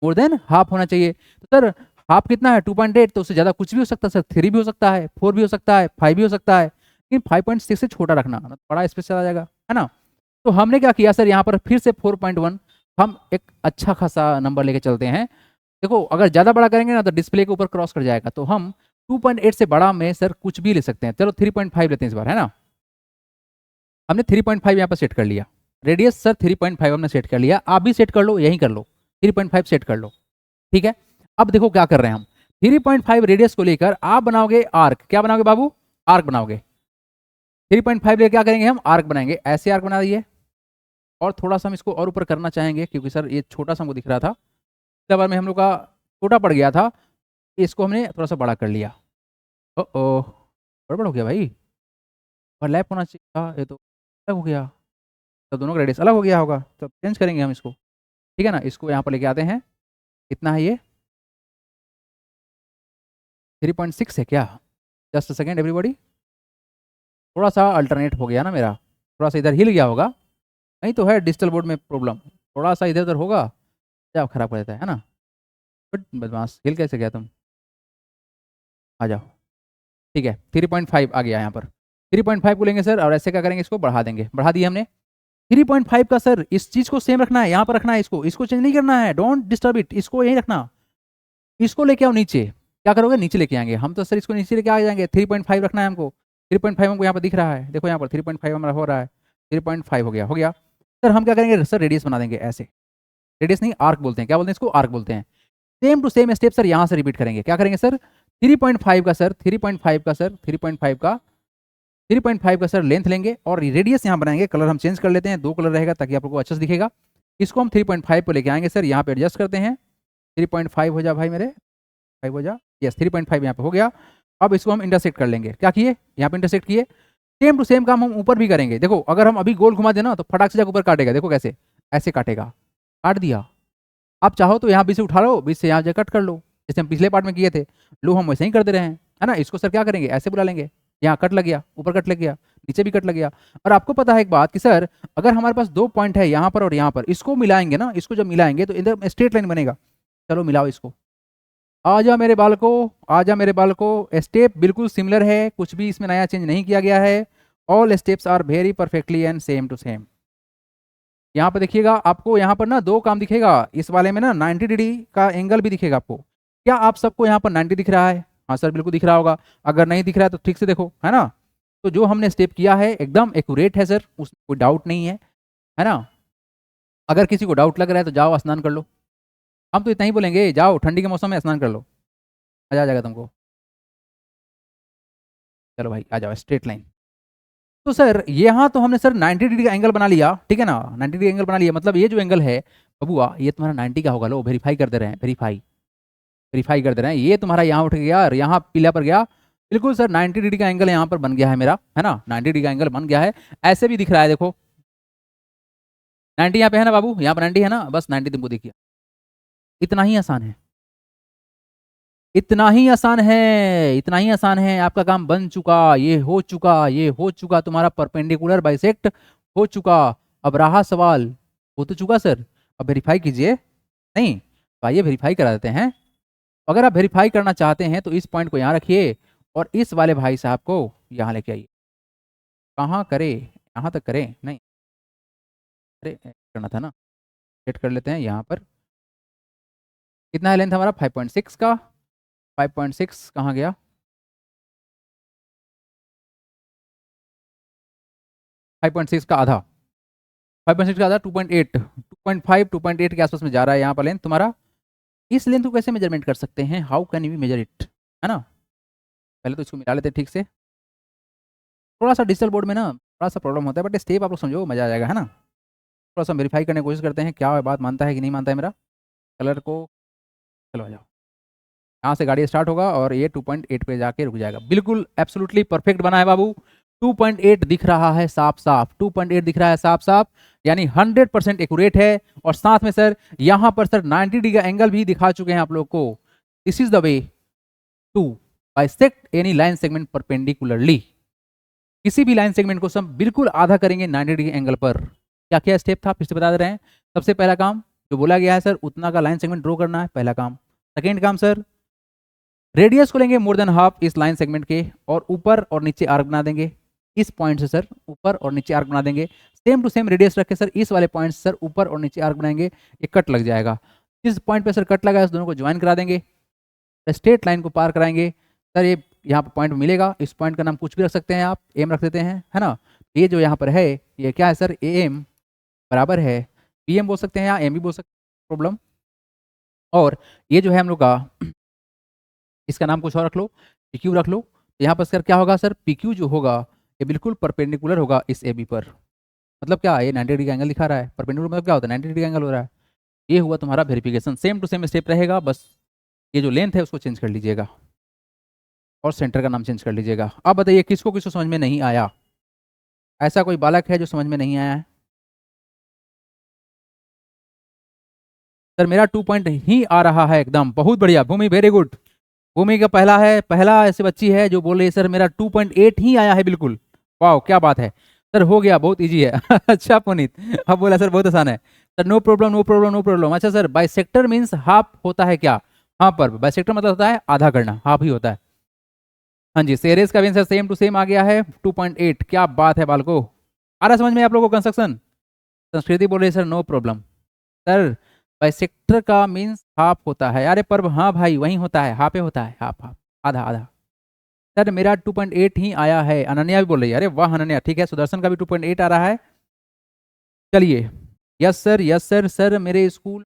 मोर देन हाफ होना चाहिए। तो सर हाफ कितना है? 2.8। तो उससे ज़्यादा कुछ भी हो सकता है सर, 3 भी हो सकता है, 4 भी हो सकता है, 5 भी हो सकता है, लेकिन 5.6 से छोटा रखना, बड़ा स्पेस चला जाएगा, है ना। तो हमने क्या किया सर, यहाँ पर फिर से 4.1 हम एक अच्छा खासा नंबर लेके चलते हैं। देखो अगर ज़्यादा बड़ा करेंगे ना तो डिस्प्ले के ऊपर क्रॉस कर जाएगा, तो हम 2.8 से बड़ा में सर कुछ भी ले सकते हैं। चलो 3.5 लेते हैं इस बार, है ना। हमने 3.5 यहाँ पर सेट कर लिया। रेडियस सर 3.5 हमने सेट कर लिया, आप भी सेट कर लो, यहीं कर लो, 3.5 सेट कर लो, ठीक है। अब देखो क्या कर रहे हैं हम, 3.5 रेडियस को लेकर आप बनाओगे आर्क, क्या बनाओगे बाबू, आर्क बनाओगे। 3.5 लेकर क्या करेंगे हम, आर्क बनाएंगे, ऐसे आर्क बना दिए। और थोड़ा सा हम इसको और ऊपर करना चाहेंगे क्योंकि सर ये छोटा सा हमको दिख रहा था, पिछले बार में हम लोग का छोटा पड़ गया था, इसको हमने थोड़ा सा बड़ा कर लिया। ओ गड़बड़ हो गया भाई, ओवरलैप होना चाहिए था, ये तो अलग हो गया, तो दोनों का रेडियस अलग हो गया होगा, तो चेंज करेंगे हम इसको, ठीक है ना। इसको यहाँ पर लेके आते हैं, कितना है ये 3.6 है क्या, जस्ट सेकेंड एवरीबॉडी, थोड़ा सा अल्टरनेट हो गया ना मेरा, थोड़ा सा इधर हिल गया होगा, नहीं तो है डिजिटल बोर्ड में प्रॉब्लम, थोड़ा सा इधर उधर होगा क्या खराब कर देता है ना। बट बदमाश, हिल कैसे गया तुम, आ जाओ, ठीक है 3.5 आ गया यहाँ पर। 3.5 को लेंगे सर और ऐसे क्या करेंगे, इसको बढ़ा देंगे, बढ़ा दिया हमने। 3.5 का सर इस चीज को सेम रखना है, यहाँ पर रखना है, इसको चेंज नहीं करना है, डोंट डिस्टर्ब इट, इसको यही रखना। इसको लेके आओ नीचे, क्या करोगे, नीचे लेके आएंगे हम, तो सर इसको नीचे लेके आ जाएंगे। 3.5 रखना है हमको, 3.5 हमको यहाँ पर दिख रहा है, देखो यहाँ पर 3.5 हमारा हो रहा है, 3.5 हो गया सर। हम क्या करेंगे सर, रेडियस बना देंगे ऐसे, रेडियस नहीं आर्क बोलते हैं, क्या बोलते हैं इसको, आर्क बोलते हैं। Same to same step sir यहाँ से रिपीट करेंगे, क्या करेंगे सर 3.5 का सर 3.5 का सर 3.5 का 3.5 का सर लेंथ लेंगे और रेडियस यहाँ बनाएंगे। कलर हम चेंज कर लेते हैं, 2 कलर रहेगा ताकि आप लोगों को अच्छे से दिखेगा। इसको हम 3.5 पे लेके आएंगे सर, यहाँ पे एडजस्ट करते हैं, 3.5 हो जा भाई मेरे, 5 हो जा, यस 3.5 यहाँ पे हो गया। अब इसको हम इंटरसेक्ट कर लेंगे, क्या किए यहाँ पे इंटरसेक्ट किए। सेम टू सेम काम हम ऊपर भी करेंगे, देखो अगर हम अभी गोल घुमा देना तो फटाक से जाकर ऊपर काटेगा, देखो कैसे, ऐसे काटेगा, काट दिया। आप चाहो तो यहाँ बीच से उठा लो, बीच से यहाँ जाकर कट कर लो, जैसे हम पिछले पार्ट में किए थे, लो हम वैसे ही कर दे रहे हैं, है ना। इसको सर क्या करेंगे, ऐसे बुला लेंगे, यहाँ कट लग गया, ऊपर कट लग गया, नीचे भी कट लग गया। और आपको पता है एक बात कि सर अगर हमारे पास 2 पॉइंट है यहाँ पर और यहाँ पर, इसको मिलाएंगे ना, इसको जब मिलाएंगे तो इधर स्ट्रेट लाइन बनेगा। चलो मिलाओ इसको, आजा मेरे बाल को, आजा मेरे बाल को। स्टेप बिल्कुल सिमिलर है, कुछ भी इसमें नया चेंज नहीं किया गया है, all steps are very perfectly and same to same. यहाँ पर देखिएगा, आपको यहाँ पर ना 2 काम दिखेगा, इस वाले में ना 90 डिग्री का एंगल भी दिखेगा आपको। क्या आप सबको यहाँ पर 90 दिख रहा है, हाँ सर बिल्कुल दिख रहा होगा, अगर नहीं दिख रहा है तो ठीक से देखो, है ना। तो जो हमने स्टेप किया है एकदम एक्यूरेट है सर, उसमें कोई डाउट नहीं है ना। अगर किसी को डाउट लग रहा है तो जाओ स्नान कर लो, हम तो इतना ही बोलेंगे, जाओ ठंडी के मौसम में स्नान कर लो, मजा आ जाएगा तुमको। चलो भाई आ जाओ, स्ट्रेट लाइन। तो सर यहाँ तो हमने सर 90 डिग्री का एंगल बना लिया, ठीक है ना, 90 डिग्री एंगल बना लिया, मतलब ये जो एंगल है बबुआ ये तुम्हारा 90 का होगा, लो वेरीफाई कर दे रहे हैं, वेरीफाई कर दे रहे हैं, ये तुम्हारा यहाँ उठ गया और यहाँ पीला पर गया, बिल्कुल सर 90 डिग्री का एंगल यहाँ पर बन गया है मेरा, है ना, 90 डिग्री का एंगल बन गया है। ऐसे भी दिख रहा है, देखो 90 यहाँ पे है ना बाबू, यहाँ पर 90 है ना, बस 90 तुमको दिखिए, इतना ही आसान है, इतना ही आसान है, इतना ही आसान है, आपका काम बन चुका, ये हो चुका, ये हो चुका, तुम्हारा परपेंडिकुलर बाइसेक्ट हो चुका। अब रहा सवाल, हो तो चुका सर, अब वेरीफाई कीजिए, नहीं तो आइए वेरीफाई करा देते हैं। अगर आप वेरीफाई करना चाहते हैं तो इस पॉइंट को यहाँ रखिए और इस वाले भाई साहब को यहाँ लेके आइए, कहाँ करे, यहाँ तक करें, नहीं अरे करना था ना, सेट कर लेते हैं यहाँ पर, कितना है लेंथ हमारा 5.6 का, 5.6 कहाँ गया, 5.6 का आधा, 5.6 का आधा 2.8, 2.5 2.8 के आसपास में जा रहा है यहाँ पर लेंथ तुम्हारा। इस लेंथ को कैसे मेजरमेंट कर सकते हैं, how can we measure it, है ना। पहले तो इसको मिला लेते हैं ठीक से, थोड़ा सा डिजिटल बोर्ड में ना थोड़ा सा प्रॉब्लम होता है, बट स्टेप आप लोग समझो मजा आ जाएगा, है ना। थोड़ा सा वेरीफाई करने की कोशिश करते हैं, क्या बात मानता है कि नहीं मानता है मेरा कलर को। चलो आ जाओ, यहाँ से गाड़ी स्टार्ट होगा और ये 2.8 पे जाके रुक जाएगा, बिल्कुल एब्सोल्युटली परफेक्ट बना है बाबू। 2.8 दिख रहा है साफ साफ, 2.8 दिख रहा है साफ साफ, यानी 100% एक्यूरेट है। और साथ में सर यहाँ पर सर 90 डिग्री का एंगल भी दिखा चुके हैं आप लोग को। This is the way to bisect any line segment perpendicularly. किसी भी लाइन सेगमेंट को हम बिल्कुल आधा करेंगे 90 डिग्री एंगल पर। क्या क्या स्टेप था फिर से बता दे रहे हैं। सबसे पहला काम जो बोला गया है सर, उतना का लाइन सेगमेंट ड्रॉ करना है, पहला काम। सेकेंड काम सर, रेडियस को लेंगे मोर देन हाफ इस लाइन सेगमेंट के और ऊपर और नीचे आर्क बना देंगे। इस पॉइंट से सर ऊपर और नीचे आर्क बना देंगे, सेम टू सेम रेडियस रख के सर इस वाले पॉइंट से सर ऊपर और नीचे आर्क बनाएंगे, ये कट लग जाएगा। जिस पॉइंट पे सर कट लगा है उस दोनों को ज्वाइन करा देंगे, स्ट्रेट लाइन को पार कराएंगे सर। ये यहाँ पर पॉइंट मिलेगा, इस पॉइंट का नाम कुछ भी रख सकते हैं आप, एम रख देते हैं, है ना। ये जो यहाँ पर है ये क्या है सर, ए एम बराबर है पी एम बोल सकते हैं या एम भी बोल सकते हैं, प्रॉब्लम। और ये जो है हम लोग का इसका नाम कुछ और रख लो, PQ रख लो। तो यहाँ पर सर क्या होगा सर, PQ जो होगा ये बिल्कुल परपेंडिकुलर होगा इस AB पर। मतलब क्या, ये 90 डिग्री का एंगल दिखा रहा है। परपेंडिकुलर मतलब क्या होता है, 90 डिग्री का एंगल हो रहा है। ये हुआ तुम्हारा verification. Same to same step रहेगा, बस ये जो लेंथ है उसको चेंज कर लीजिएगा और सेंटर का नाम चेंज कर लीजिएगा। अब बताइए किसको किसको समझ में नहीं आया? ऐसा कोई बालक है जो समझ में नहीं आया है? सर मेरा 2 पॉइंट ही आ रहा है एकदम, बहुत बढ़िया भूमि, वेरी गुड। भूमि का पहला है, पहला ऐसे बच्ची है जो बोल रही है सर मेरा 2.8 ही आया है बिल्कुल। वाह क्या बात है सर, हो गया, बहुत इजी है। अच्छा पुनीत, अब बोला सर बहुत आसान है। Sir no problem no problem no problem. अच्छा सर बाइसेक्टर मीन्स हाफ होता है क्या? हाँ पर बाइसेक्टर मतलब होता है आधा करना, हाफ ही होता है। हाँ जी, सेरेस का भी आंसर सेम टू सेम आ गया है 2.8। क्या बात है बालको, आ रहा समझ में आप लोगों को कंस्ट्रक्शन? संस्कृति बोल रही है sir no problem. Sir bisector का मीन्स हाफ होता है। अरे पर हाँ भाई वही होता है, हाफ होता है, हाफ हाफ, आधा आधा। सर मेरा 2.8 ही आया है। अनन्या भी बोल रही है, अरे वाह अनन्या, ठीक है। सुदर्शन का भी 2.8 आ रहा है। चलिए, yes sir yes sir. Sir मेरे स्कूल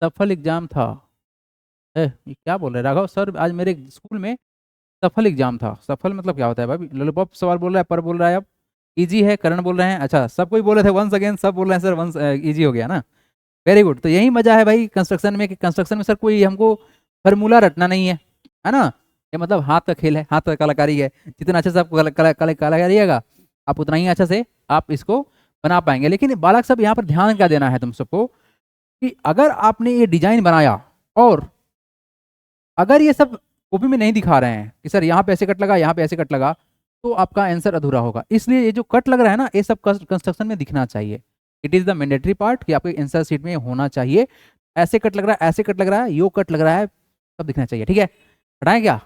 सफल एग्जाम था। ये क्या बोल रहे हैं राघव सर, आज मेरे स्कूल में सफल एग्जाम था। सफल मतलब क्या होता है भाई? लॉलीपॉप सवाल बोल रहा है, पर बोल रहा है अब इजी है, करण बोल रहे हैं। अच्छा सब कोई बोल रहे थे वंस अगेन, सब बोल रहे हैं सर वंस इजी हो गया ना। Very good. तो यही मजा है भाई कंस्ट्रक्शन में, कि कंस्ट्रक्शन में सर कोई हमको फार्मूला रटना नहीं है ना। ये मतलब हाथ का खेल है, हाथ का कलाकारी है। जितना अच्छे से आप कलाकारिएगा आप उतना ही अच्छा से आप इसको बना पाएंगे। लेकिन बालक सब यहाँ पर ध्यान क्या देना है तुम सबको, कि अगर आपने ये डिजाइन बनाया और अगर ये सब कॉपी में नहीं दिखा रहे हैं कि सर यहाँ पे ऐसे कट लगा, यहाँ पे ऐसे कट लगा, तो आपका आंसर अधूरा होगा। इसलिए ये जो कट लग रहा है ना, ये सब कंस्ट्रक्शन में दिखना चाहिए। It is the mandatory part कि आपके आंसर शीट में होना चाहिए। ऐसे कट लग रहा है, ऐसे कट लग रहा है, यो कट लग रहा है, सब दिखना चाहिए। ठीक है, हटाएं क्या?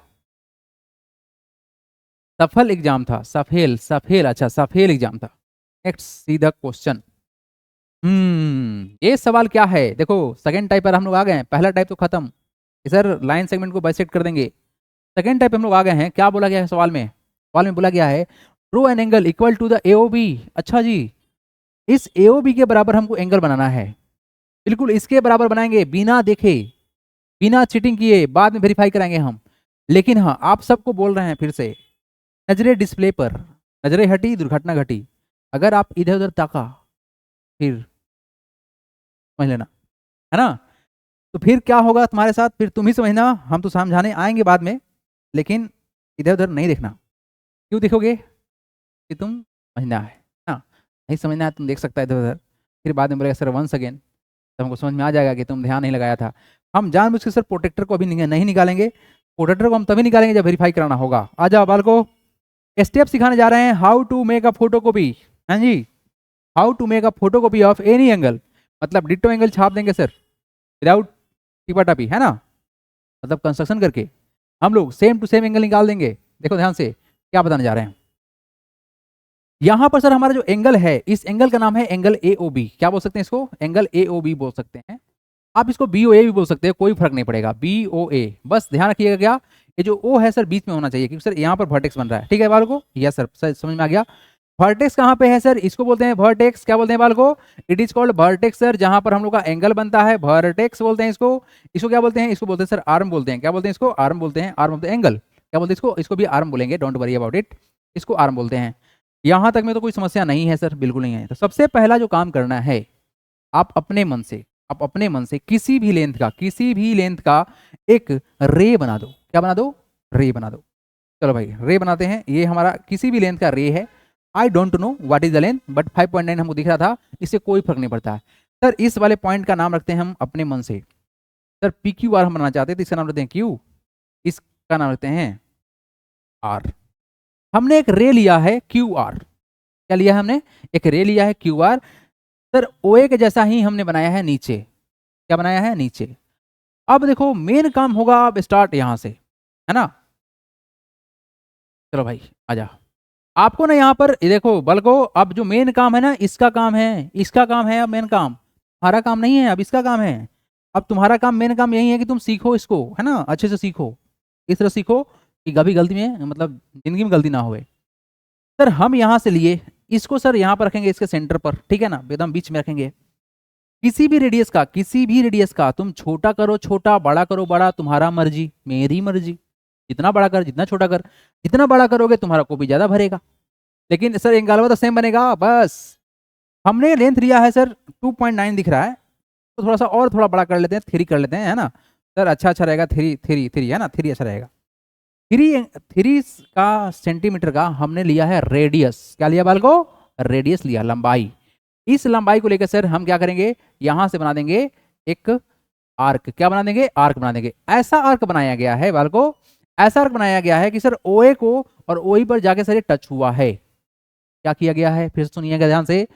सफल एग्जाम था, सफेल सफेल, अच्छा सफेल एग्जाम था। Next see the question. ये सवाल क्या है? देखो सेकंड टाइप पर हम लोग आ गए हैं। पहला टाइप तो खत्म, सर लाइन सेगमेंट को बाइसेक्ट कर देंगे। सेकंड टाइप हम लोग आ गए हैं। क्या बोला गया है सवाल में? सवाल में बोला गया है draw an angle equal to the AOB. अच्छा जी, इस एओबी के बराबर हमको एंगल बनाना है। बिल्कुल इसके बराबर बनाएंगे, बिना देखे, बिना चीटिंग किए, बाद में वेरीफाई कराएंगे हम। लेकिन हाँ आप सबको बोल रहे हैं फिर से, नजरें डिस्प्ले पर, नजरें हटी दुर्घटना घटी। अगर आप इधर उधर ताका फिर समझ लेना, है ना। तो फिर क्या होगा तुम्हारे साथ, फिर तुम ही समझना, हम तो समझाने आएंगे बाद में। लेकिन इधर उधर नहीं देखना। क्यों देखोगे? कि तुम समझना है ना, नहीं समझना है तुम देख सकता है इधर उधर, फिर बाद में बोलेगा सर वंस अगेन, तो हमको समझ में आ जाएगा कि तुम ध्यान नहीं लगाया था। हम जानबूझ के सर प्रोटेक्टर को अभी नहीं निकालेंगे। प्रोटेक्टर को हम तभी निकालेंगे जब वेरीफाई कराना होगा। आ जाओ बालको, स्टेप सिखाने जा रहे हैं, how to make a photocopy. हाँ जी, how to make a photocopy of any angle. मतलब डिट्टो एंगल छाप देंगे सर, विदाउट टिपा टापी, है ना। मतलब कंस्ट्रक्शन करके हम लोग सेम टू सेम एंगल निकाल देंगे। देखो ध्यान से क्या बताने जा रहे हैं। यहां पर सर हमारा जो एंगल है, इस एंगल का नाम है एंगल AOB। क्या बोल सकते हैं इसको? एंगल AOB बोल सकते हैं। आप इसको BOA भी बोल सकते हैं, कोई फर्क नहीं पड़ेगा, BOA। बस ध्यान रखिएगा क्या, ये जो O है सर बीच में होना चाहिए, क्योंकि सर यहाँ पर वर्टेक्स बन रहा है। ठीक है बाल को, यस सर समझ में आ गया। वर्टेक्स कहाँ पे है सर? इसको बोलते हैं वर्टेक्स। क्या बोलते हैं बाल को? It is called vertex sir, जहां पर हम लोग का एंगल बनता है, वर्टेक्स बोलते हैं इसको। इसको क्या बोलते हैं? इसको बोलते हैं सर आर्म बोलते हैं। क्या बोलते हैं इसको? आर्म बोलते हैं, आर्म ऑफ द एंगल। क्या बोलते हैं इसको? इसको भी आर्म बोलेंगे, डोंट वरी अबाउट इट, इसको आर्म बोलते हैं। यहां तक में तो कोई समस्या नहीं है सर, बिल्कुल नहीं है। तो सबसे पहला जो काम करना है, आप अपने मन से, आप अपने मन से किसी भी लेंथ का, किसी भी लेंथ का एक रे बना दो। क्या बना दो? रे बना दो। चलो भाई रे बनाते हैं। ये हमारा किसी भी लेंथ का रे है। I don't know what is the length, but 5.9 हमको दिख रहा था, इससे कोई फर्क नहीं पड़ता है सर। इस वाले पॉइंट का नाम रखते हैं हम अपने मन से। सर PQR हम बनाना चाहते हैं, तो इसका नाम रखते हैं Q, इसका नाम रखते हैं R। हमने एक रे लिया है QR। क्या लिया है हमने? एक रे लिया है QR। सर OA के जैसा ही हमने बनाया है नीचे। क्या बनाया है? नीचे। अब देखो मेन काम होगा अब स्टार्ट यहां से, है ना। चलो भाई आजा, आपको ना यहाँ पर ये देखो बल को, अब जो मेन काम है ना, इसका काम है, इसका काम है। अब मेन काम हमारा काम नहीं है, अब इसका काम है। अब तुम्हारा काम, मेन काम यही है कि तुम सीखो इसको, है ना, अच्छे से सीखो, इस तरह सीखो कि कभी गलती में, मतलब जिंदगी में गलती ना होए। सर हम यहाँ से लिए इसको, सर यहाँ पर रखेंगे इसके सेंटर पर, ठीक है ना, एकदम बीच में रखेंगे। किसी भी रेडियस का तुम छोटा करो छोटा, बड़ा करो बड़ा, तुम्हारा मर्जी मेरी मर्जी। जितना बड़ा कर, जितना छोटा कर, जितना बड़ा करोगे तुम्हारा को भी ज्यादा भरेगा। लेकिन सर एंगल तो सेम बनेगा। बस हमने लेंथ लिया है सर 2.9 दिख रहा है, तो थोड़ा सा और थोड़ा बड़ा कर लेते हैं, 3 कर लेते हैं, है ना सर? अच्छा रहेगा, 3 है ना, 3 अच्छा रहेगा। 3 का सेंटीमीटर का हमने लिया है रेडियस। क्या लिया बाल को? रेडियस लिया, लंबाई। इस लंबाई को लेकर सर हम क्या करेंगे, यहां से बना देंगे एक आर्क। क्या बना देंगे? आर्क बना देंगे। ऐसा आर्क बनाया गया है बाल को, ऐसा आर्क बनाया गया है कि सर OA को और OE पर जाके सर ये टच हुआ है। क्या किया गया है, फिर सुनिएगा ध्यान से।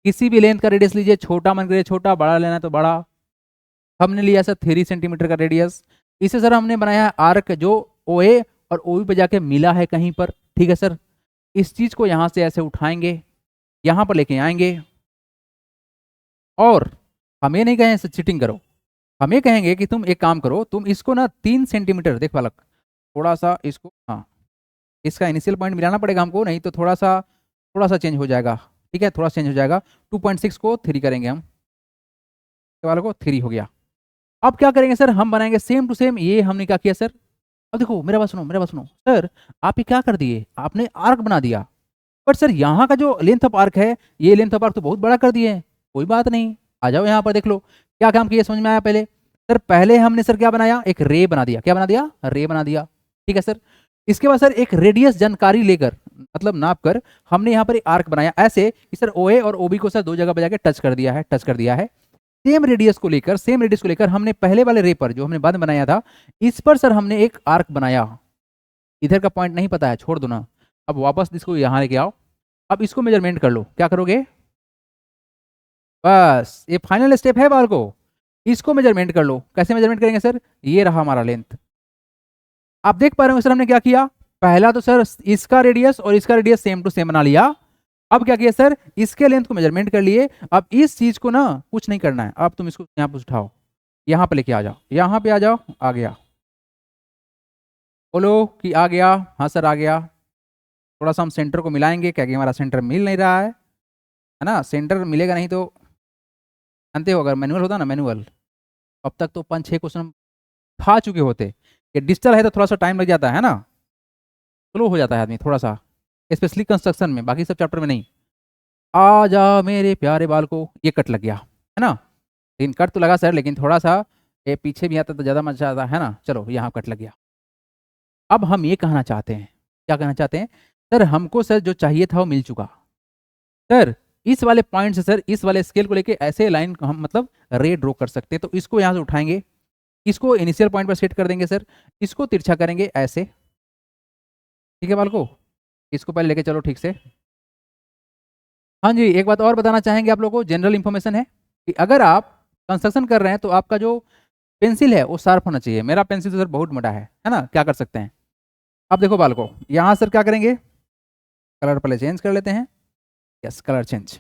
किसी भी लेंथ का रेडियस लीजिए, छोटा मन करे छोटा, बड़ा लेना है तो बड़ा। हमने लिया सर 3 सेंटीमीटर का रेडियस। इसे सर हमने बनाया है आर्क जो OA और OB पे जाके मिला है कहीं पर। ठीक है सर, इस चीज को यहां से ऐसे उठाएंगे, यहां पर लेके आएंगे, और हम ये नहीं कहें चीटिंग करो, हम ये कहेंगे कि तुम एक काम करो, तुम इसको ना 3 सेंटीमीटर देख बालक, थोड़ा सा इसको, हाँ इसका इनिशियल पॉइंट मिलाना पड़ेगा हमको, नहीं तो थोड़ा सा चेंज हो जाएगा। ठीक है, थोड़ा चेंज हो जाएगा। 2.6 को 3 करेंगे हम, वालों को 3 हो गया। अब क्या करेंगे सर, हम बनाएंगे सेम टू सेम। ये हमने क्या किया सर, अब देखो मेरा बात सुनो, मेरा बात सुनो सर। आप ये क्या कर दिए, आपने आर्क बना दिया, बट सर यहाँ का जो लेंथ ऑफ आर्क है, ये लेंथ ऑफ आर्क तो बहुत बड़ा कर दिए। कोई बात नहीं, आ जाओ यहाँ पर देख लो क्या काम किया, समझ में आया? पहले सर, पहले हमने सर क्या बनाया, एक रे बना दिया। क्या बना दिया? रे बना दिया। ठीक है सर, इसके बाद सर एक रेडियस जानकारी लेकर, मतलब नाप कर, हमने यहाँ पर एक आर्क बनाया ऐसे कि सर OA और OB को सर 2 जगह पर जाके टच कर दिया है, टच कर दिया है। सेम रेडियस को लेकर हमने पहले वाले रे पर जो हमने बाद में बनाया था, इस पर सर हमने एक आर्क बनाया। इधर का पॉइंट नहीं पता है, छोड़ दो ना। अब वापस इसको यहाँ लेके आओ, अब इसको मेजरमेंट कर लो। क्या करोगे? बस ये फाइनल स्टेप है बाल को, इसको मेजरमेंट कर लो। कैसे मेजरमेंट करेंगे सर? ये रहा हमारा लेंथ। आप देख पा रहे हो सर हमने क्या किया, पहला तो सर इसका रेडियस और इसका रेडियस सेम टू सेम बना लिया। अब क्या किया सर, इसके लेंथ को मेजरमेंट कर लिए। अब इस चीज को ना कुछ नहीं करना है, अब तुम इसको यहाँ पे उठाओ, यहाँ पे लेके आ जाओ, यहाँ पे आ जाओ। आ गया? बोलो कि आ गया? हाँ सर आ गया। थोड़ा सा हम सेंटर को मिलाएंगे, क्या कि हमारा सेंटर मिल नहीं रहा है ना? सेंटर मिलेगा नहीं तो जानते हो, अगर मैनुअल होता ना, मैनुअल, अब तक तो 5-6 क्वेश्चन खा चुके होते। ये डिजिटल है तो थोड़ा सा टाइम लग जाता है ना, स्लो हो जाता है आदमी थोड़ा सा, स्पेशली कंस्ट्रक्शन में, बाकी सब चैप्टर में नहीं। आ जा मेरे प्यारे बाल को, ये कट लग गया है ना? लेकिन कट तो लगा सर, लेकिन थोड़ा सा ये पीछे भी आता तो ज़्यादा मजा आता है ना। चलो यहाँ कट लग गया। अब हम ये कहना चाहते हैं, क्या कहना चाहते हैं सर, हमको सर जो चाहिए था वो मिल चुका सर। इस वाले पॉइंट से सर, इस वाले स्केल को लेके ऐसे लाइन हम मतलब रे ड्रॉ कर सकते हैं। तो इसको यहाँ से उठाएंगे, इसको इनिशियल पॉइंट पर सेट कर देंगे सर, इसको तिरछा करेंगे ऐसे। ठीक है बाल को, इसको पहले लेके चलो ठीक से। हाँ जी, एक बात और बताना चाहेंगे आप लोगों को, जनरल इंफॉर्मेशन है कि अगर आप कंस्ट्रक्शन कर रहे हैं तो आपका जो पेंसिल है वो शार्प होना चाहिए। मेरा पेंसिल तो सर बहुत मोटा है ना? क्या कर सकते हैं? अब देखो बाल को, यहाँ सर क्या करेंगे, कलर पहले चेंज कर लेते हैं। Yes, colour change.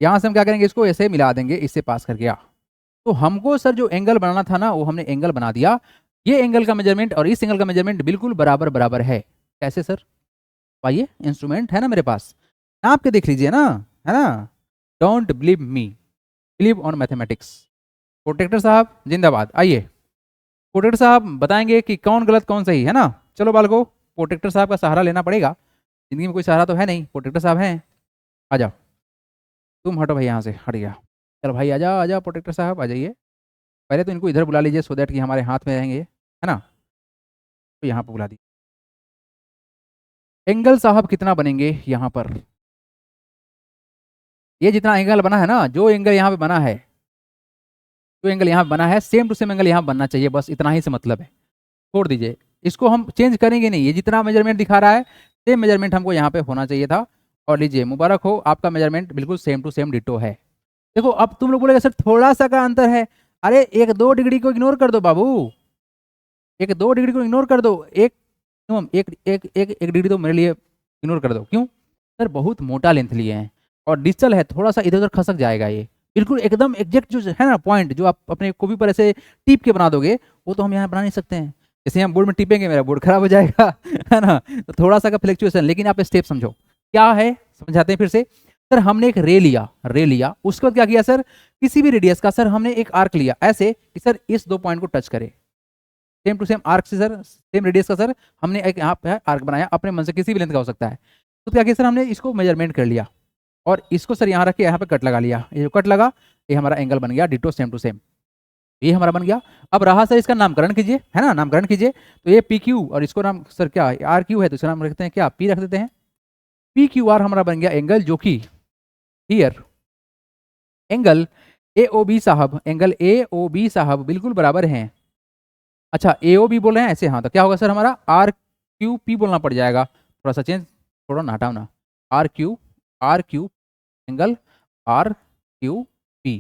यहाँ से हम क्या करेंगे, इसको ऐसे मिला देंगे, इससे पास कर गया। तो हमको सर जो एंगल बनाना था ना, वो हमने एंगल बना दिया। ये एंगल का मेजरमेंट और इस एंगल का मेजरमेंट बिल्कुल बराबर बराबर है। कैसे सर? आइए, इंस्ट्रूमेंट है ना मेरे पास, नाप के देख लीजिए ना, है ना? Don't believe me, believe on mathematics. Protractor साहब जिंदाबाद। आइए, प्रोटेक्टर साहब बताएंगे कि कौन गलत कौन सही, है ना? चलो बालको, प्रोटेक्टर साहब का सहारा लेना पड़ेगा, जिंदगी में कोई सहारा तो है नहीं, प्रोटेक्टर साहब हैं। आ जाओ, तुम हटो भाई, यहाँ से हट गया। चलो भाई आ जाओ प्रोटेक्टर साहब, आ जाइए। पहले तो इनको इधर बुला लीजिए, सो दैट कि हमारे हाथ में रहेंगे, है ना? तो यहाँ पर बुला दी। एंगल साहब कितना बनेंगे यहाँ पर? ये जितना एंगल बना है ना, जो एंगल यहाँ पे बना है, जो एंगल यहाँ बना है, सेम टू सेम एंगल यहाँ बनना चाहिए। बस इतना ही से मतलब है, छोड़ दीजिए, इसको हम चेंज करेंगे नहीं। ये जितना मेजरमेंट दिखा रहा है, सेम मेजरमेंट हमको यहाँ पे होना चाहिए था। और लीजिए, मुबारक हो, आपका मेजरमेंट बिल्कुल सेम टू सेम डिटो है। देखो, अब तुम लोग बोलेगा सर थोड़ा सा का अंतर है। अरे 1-2 डिग्री को इग्नोर कर दो बाबू, 1-2 डिग्री को इग्नोर कर दो। एक एक एक एक एक डिग्री तो मेरे लिए इग्नोर कर दो। क्यों सर? बहुत मोटा लेंथ लिए हैं और डिजिटल है, थोड़ा सा इधर उधर खसक जाएगा। ये बिल्कुल एकदम एग्जैक्ट जो है ना पॉइंट, जो आप अपने कॉपी पर ऐसे टीप के बना दोगे, वो तो हम यहाँ बना नहीं सकते हैं। जैसे हम बोर्ड में टिपेंगे, मेरा बोर्ड खराब हो जाएगा, है ना? तो थोड़ा सा का फ्लक्चुएशन, लेकिन आप स्टेप समझो क्या है, समझाते हैं फिर से। सर हमने एक रे लिया, उसके बाद क्या किया सर, किसी भी रेडियस का सर हमने एक आर्क लिया ऐसे कि सर इस 2 पॉइंट को टच करे, सेम टू सेम आर्क से सर, सेम रेडियस का सर हमने एक यहाँ पे आर्क बनाया अपने मन से, किसी भी लेंथ का हो सकता है। तो क्या किया सर, हमने इसको मेजरमेंट कर लिया और इसको सर यहाँ रख के यहाँ पे कट लगा लिया, ये जो कट लगा ये हमारा एंगल बन गया डिटो सेम टू सेम, ये हमारा बन गया। अब रहा सर इसका नामकरण कीजिए, है ना, नामकरण कीजिए। तो ये पी क्यू और इसको नाम सर क्या आर क्यू है, तो इसका नाम रखते हैं क्या, पी रख देते हैं। पी क्यू आर हमारा बन गया एंगल, जो कि here angle A O B साहब, एंगल ए ओ बी साहब बिल्कुल बराबर हैं। अच्छा ए ओ बी बोल रहे हैं ऐसे, हाँ तो क्या होगा सर हमारा आर क्यू पी बोलना पड़ जाएगा, थोड़ा सा चेंज, थोड़ा ना हटाओ ना, R Q angle R Q P.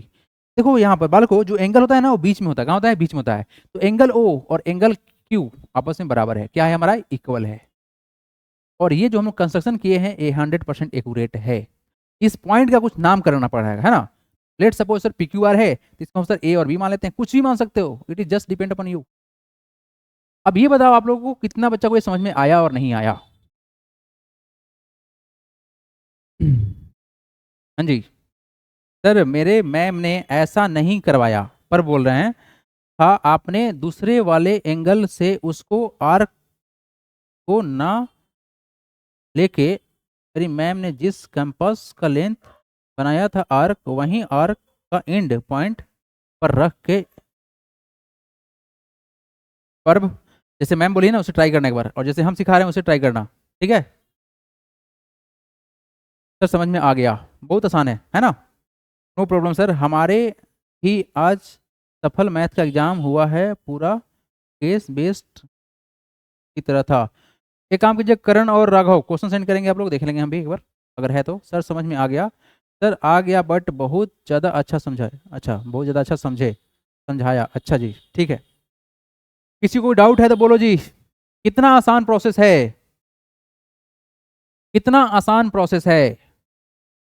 देखो यहाँ पर बालको जो एंगल होता है ना वो बीच में होता है, कहाँ होता है, बीच में होता है। तो एंगल ओ और एंगल क्यू आपस में बराबर है, क्या है हमारा, इक्वल है। और ये जो हम कंस्ट्रक्शन किए हैं ये 100% एक्यूरेट है। इस पॉइंट का कुछ नाम करना पड़ेगा, है ना। Let suppose sir P Q R है तो इसको हम सर ए और बी मान लेते हैं, कुछ भी मान सकते हो, it is just depend upon you. अब ये बताओ आप लोगों को कितना बच्चा को ये समझ में आया और नहीं आया। हाँ जी सर, मेरे मैम ने ऐसा नहीं करवाया, पर बोल रहे हैं हाँ आपने दूसरे वाले एंगल से उसको आर्क को ना लेके, मेरी मैम ने जिस कैंपस का लेंथ बनाया था आर्क, वहीं आर्क का एंड पॉइंट पर रख के कर्व, जैसे मैम बोली ना उसे ट्राई करना एक बार, और जैसे हम सिखा रहे हैं उसे ट्राई करना, ठीक है सर, समझ में आ गया, बहुत आसान है ना, नो प्रॉब्लम सर। हमारे ही आज सफल मैथ का एग्जाम हुआ है, पूरा केस बेस्ड की तरह था। एक काम कीजिए, करण और राघव क्वेश्चन सेंड करेंगे, आप लोग देख लेंगे हम भी एक बार, अगर है तो। सर समझ में आ गया, सर आ गया, बट बहुत ज़्यादा अच्छा समझा है, अच्छा बहुत ज़्यादा अच्छा समझाया, अच्छा जी ठीक है। किसी को डाउट है तो बोलो जी। कितना आसान प्रोसेस है, कितना आसान प्रोसेस है।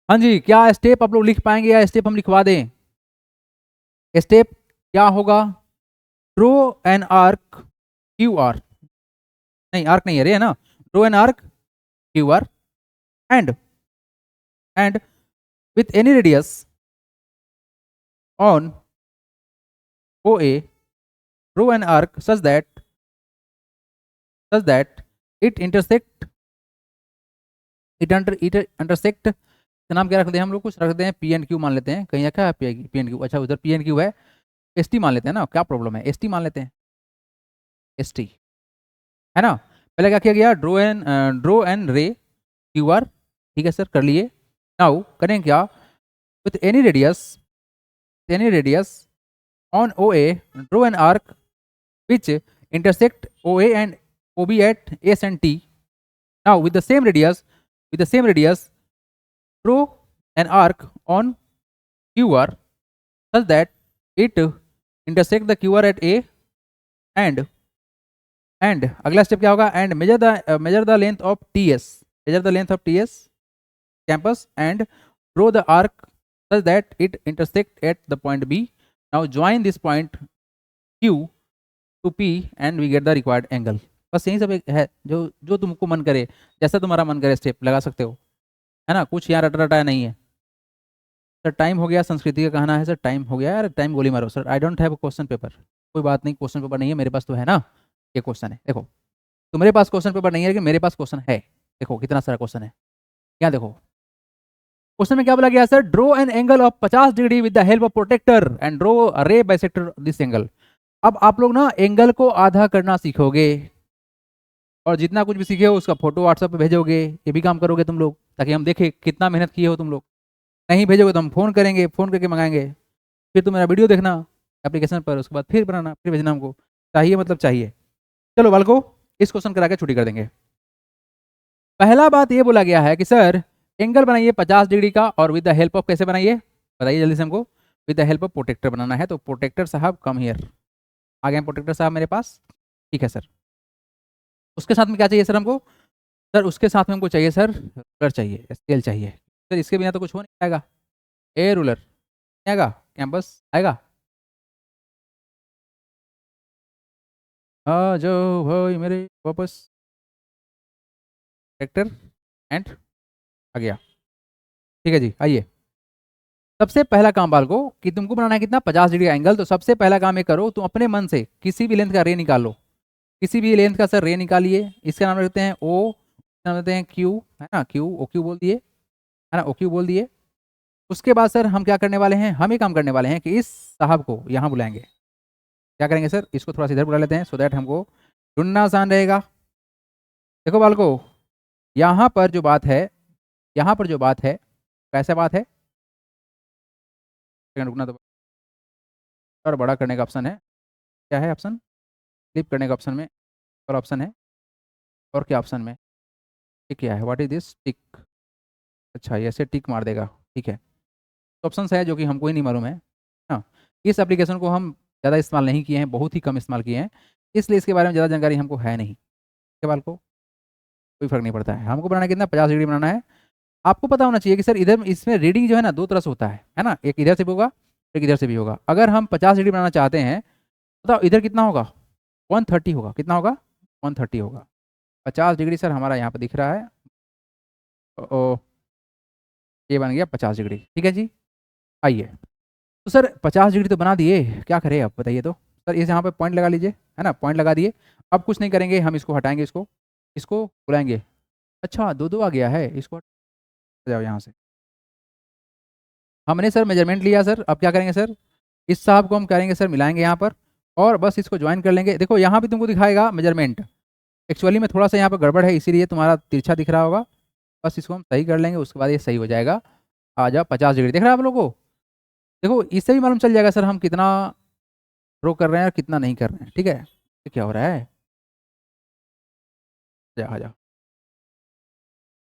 हाँ जी, क्या स्टेप आप लोग लिख पाएंगे या स्टेप हम लिखवा दें। स्टेप क्या होगा, draw an arc Q R, नहीं आर्क नहीं है रे, है ना, draw an arc Q R and with any radius on OA, draw an arc such that it intersect का नाम क्या रख दें हम लोग, कुछ रख दें पी एन क्यू मान लेते हैं, कहीं क्या है पी एन क्यू, अच्छा उधर पी एन क्यू है, एस टी मान लेते हैं ना, क्या प्रॉब्लम है, एस टी मान लेते हैं, एस टी, है ना। पहले क्या किया गया, draw an ray Q R, ठीक है सर कर लिए। नाउ करें क्या, with any radius on O A, draw an arc which intersect OA and OB at S and T. Now with the same radius, draw an arc on QR such that it intersect the QR at A and अगला step क्या होगा, and measure the length of TS campus and draw the arc such that it intersect at the point B. Now join this point Q to P and we get the required angle. बस यही सब एक है, जो जो तुमको मन करे, जैसा तुम्हारा मन करे स्टेप लगा सकते हो, है ना, कुछ यहाँ रटा रटाया नहीं है। सर टाइम हो गया, संस्कृति का कहना है सर टाइम हो गया, यार टाइम गोली मारो sir, I don't have question paper. कोई बात नहीं, क्वेश्चन पेपर नहीं है मेरे पास, तो है ना ये क्वेश्चन है, देखो तुम्हारे पास क्वेश्चन पेपर नहीं है लेकिन मेरे पास क्वेश्चन है, देखो कितना सारा क्वेश्चन है, क्या देखो क्वेश्चन में क्या बोला गया sir, draw an angle of 50 degree with the help of protractor and draw a ray bisector this angle. अब आप लोग ना एंगल को आधा करना सीखोगे, और जितना कुछ भी सीखे हो उसका फोटो व्हाट्सएप पे भेजोगे, ये भी काम करोगे तुम लोग, ताकि हम देखें कितना मेहनत किए हो तुम लोग। नहीं भेजोगे तो हम फोन करेंगे, फोन करके मंगाएंगे, फिर तुम मेरा वीडियो देखना एप्लीकेशन पर, उसके बाद फिर बनाना, फिर भेजना हमको, चाहिए मतलब चाहिए। चलो बालको, इस क्वेश्चन करा के छुट्टी कर देंगे। पहला बात ये बोला गया है कि सर एंगल बनाइए 50 डिग्री का, और विद द हेल्प ऑफ, कैसे बनाइए बताइए जल्दी से हमको, with the help of protractor बनाना है। तो प्रोटेक्टर साहब कम हियर, आ गए प्रोटेक्टर साहब मेरे पास, ठीक है सर। उसके साथ में क्या चाहिए सर हमको, सर उसके साथ में हमको चाहिए सर रूलर चाहिए, स्केल चाहिए सर, इसके बिना तो कुछ हो नहीं पाएगा। ए रूलर आएगा, कैंपस आएगा, आ जाओ भाई मेरे वापस, ट्रैक्टर एंड आ गया, ठीक है जी, आइए। सबसे पहला काम बाल को कि तुमको बनाना है कितना 50 डिग्री का एंगल। तो सबसे पहला काम ये करो, तुम अपने मन से किसी भी लेंथ का रे निकाल लो, किसी भी लेंथ का सर रे निकालिए। इसका नाम रखते हैं ओ, नाम रखते हैं क्यू, है ना, क्यू, ओ क्यू बोल दिए, है ना, ओ क्यू बोल दिए। उसके बाद सर हम क्या करने वाले हैं, हम ये काम करने वाले हैं कि इस साहब को यहाँ बुलाएंगे। क्या करेंगे सर, इसको थोड़ा सा इधर बुला लेते हैं, सो दैट हमको ढूंढना आसान रहेगा। देखो बाल को, यहाँ पर जो बात है, यहाँ पर जो बात है, कैसा बात है, रुकना तो, और बड़ा करने का ऑप्शन है, क्या है ऑप्शन, क्लिप करने का ऑप्शन में और ऑप्शन है, और क्या ऑप्शन में, ये क्या है, व्हाट इज दिस, टिक। अच्छा, ये ऐसे टिक मार देगा, ठीक है। तो ऑप्शन है जो कि हमको ही नहीं मालूम है। हाँ, इस एप्लीकेशन को हम ज़्यादा इस्तेमाल नहीं किए हैं, बहुत ही कम इस्तेमाल किए हैं, इसलिए इसके बारे में ज़्यादा जानकारी हमको है नहीं। के बाल को कोई फर्क नहीं पड़ता है, हमको बनाना कितना 50 डिग्री बनाना है। आपको पता होना चाहिए कि सर इधर इसमें रीडिंग जो है ना दो तरह से होता है ना, एक इधर से भी होगा, एक इधर से भी होगा। अगर हम 50 डिग्री बनाना चाहते हैं, बताओ इधर कितना होगा, 130 होगा, कितना होगा, 130 होगा। 50 डिग्री सर हमारा यहाँ पर दिख रहा है, ओ, ये बन गया 50 डिग्री, ठीक है जी। आइए, तो सर 50 डिग्री तो बना दिए, क्या करें अब बताइए। तो सर इस यहाँ पे पॉइंट लगा लीजिए, है ना, पॉइंट लगा दिए। अब कुछ नहीं करेंगे, हम इसको हटाएंगे, इसको इसको बुलाएंगे। अच्छा, दो दो आ गया है, इसको हटा जाओ यहाँ से। हमने सर मेजरमेंट लिया सर, अब क्या करेंगे सर, इस साहब को हम करेंगे सर मिलाएंगे यहाँ पर, और बस इसको ज्वाइन कर लेंगे। देखो यहाँ भी तुमको दिखाएगा मेजरमेंट, एक्चुअली में थोड़ा सा यहाँ पर गड़बड़ है, इसीलिए तुम्हारा तिरछा दिख रहा होगा। बस इसको हम सही कर लेंगे, उसके बाद ये सही हो जाएगा। आ जाओ, 50 डिग्री देख रहे हैं आप लोगों को। देखो इससे भी मालूम चल जाएगा सर हम कितना ड्रॉ कर रहे हैं और कितना नहीं कर रहे हैं, ठीक है। ये क्या हो रहा है, आ जाओ,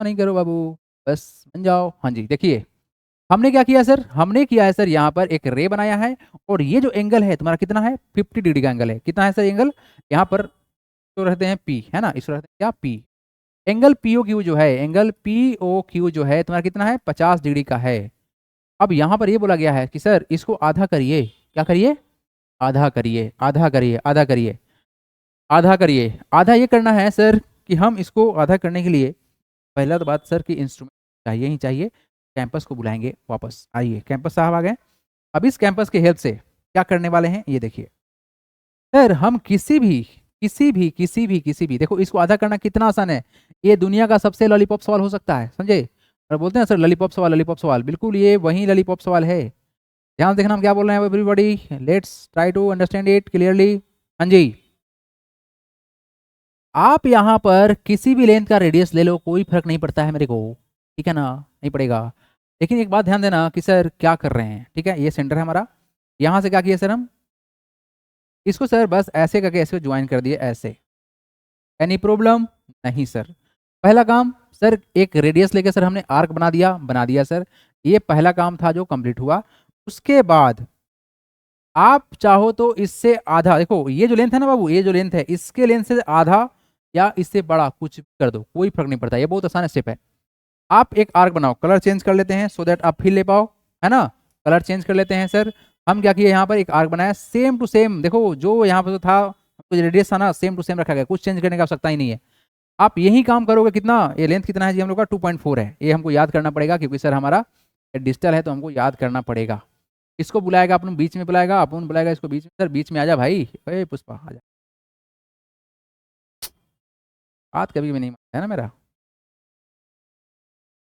नहीं करो बाबू, बस बन जाओ। हाँ जी, देखिए हमने क्या किया सर, हमने किया है सर यहाँ पर एक रे बनाया है, और ये जो एंगल है तुम्हारा कितना है, 50 डिग्री का एंगल है। कितना है सर एंगल, यहाँ पर तो रहते हैं पी, है ना, इसको रहते हैं क्या, P. Angle P O Q जो है, एंगल पी ओ क्यू जो है तुम्हारा कितना है, 50 डिग्री का है। अब यहाँ पर ये बोला गया है कि सर इसको आधा करिए, क्या करिए, आधा करिए, आधा करिए, आधा करिए, आधा करिए। आधा ये करना है सर कि हम इसको आधा करने के लिए पहला तो बात सर कि इंस्ट्रूमेंट चाहिए ही चाहिए। कैंपस को बुलाएंगे वापस, आइए कैंपस साहब आ गए। अब इस कैंपस के हेल्प से क्या करने वाले हैं, ये देखिए सर, हम किसी भी देखो इसको आधा करना कितना आसान है। ये दुनिया का सबसे लॉलीपॉप सवाल हो सकता है, समझे। और बोलते हैं सर लॉलीपॉप सवाल, लॉलीपॉप सवाल, बिल्कुल ये वही लॉलीपॉप सवाल है। ध्यान देखना हम क्या बोल रहे हैं everybody, let's try to understand it clearly. हाँ जी, आप यहाँ पर किसी भी लेंथ का रेडियस ले लो, कोई फर्क नहीं पड़ता है मेरे को, ठीक है ना, नहीं पड़ेगा। लेकिन एक बात ध्यान देना कि सर क्या कर रहे हैं, ठीक है, ये सेंटर है हमारा, यहाँ से क्या किया सर हम, इसको सर बस ऐसे करके ऐसे ज्वाइन कर दिए ऐसे। एनी प्रॉब्लम, नहीं सर। पहला काम सर एक रेडियस लेके सर हमने आर्क बना दिया सर, ये पहला काम था जो कंप्लीट हुआ। उसके बाद आप चाहो तो इससे आधा, देखो ये जो लेंथ है ना बाबू, ये जो लेंथ है इसके लेंथ से आधा या इससे बड़ा कुछ कर दो, कोई फर्क नहीं पड़ता, ये बहुत आसान स्टेप है। आप एक आर्क बनाओ, कलर चेंज कर लेते हैं सो दैट आप फील ले पाओ, है ना, कलर चेंज कर लेते हैं सर। हम क्या किए यहाँ पर एक आर्क बनाया सेम टू सेम, देखो जो यहाँ पर था कुछ रेडियस था ना, सेम टू सेम रखा गया, कुछ चेंज करने की आवश्यकता ही नहीं है। आप यही काम करोगे, कितना ये लेंथ कितना है जी हम लोग का 2.4 है, ये हमको याद करना पड़ेगा क्योंकि सर हमारा डिजिटल है तो हमको याद करना पड़ेगा। इसको बुलाएगा अपन बीच में, बुलाएगा अपन, बुलाएगा इसको बीच में, सर बीच में आ जा भाई, ए पुष्पा आ जा, बात कभी भी नहीं मानता है ना मेरा,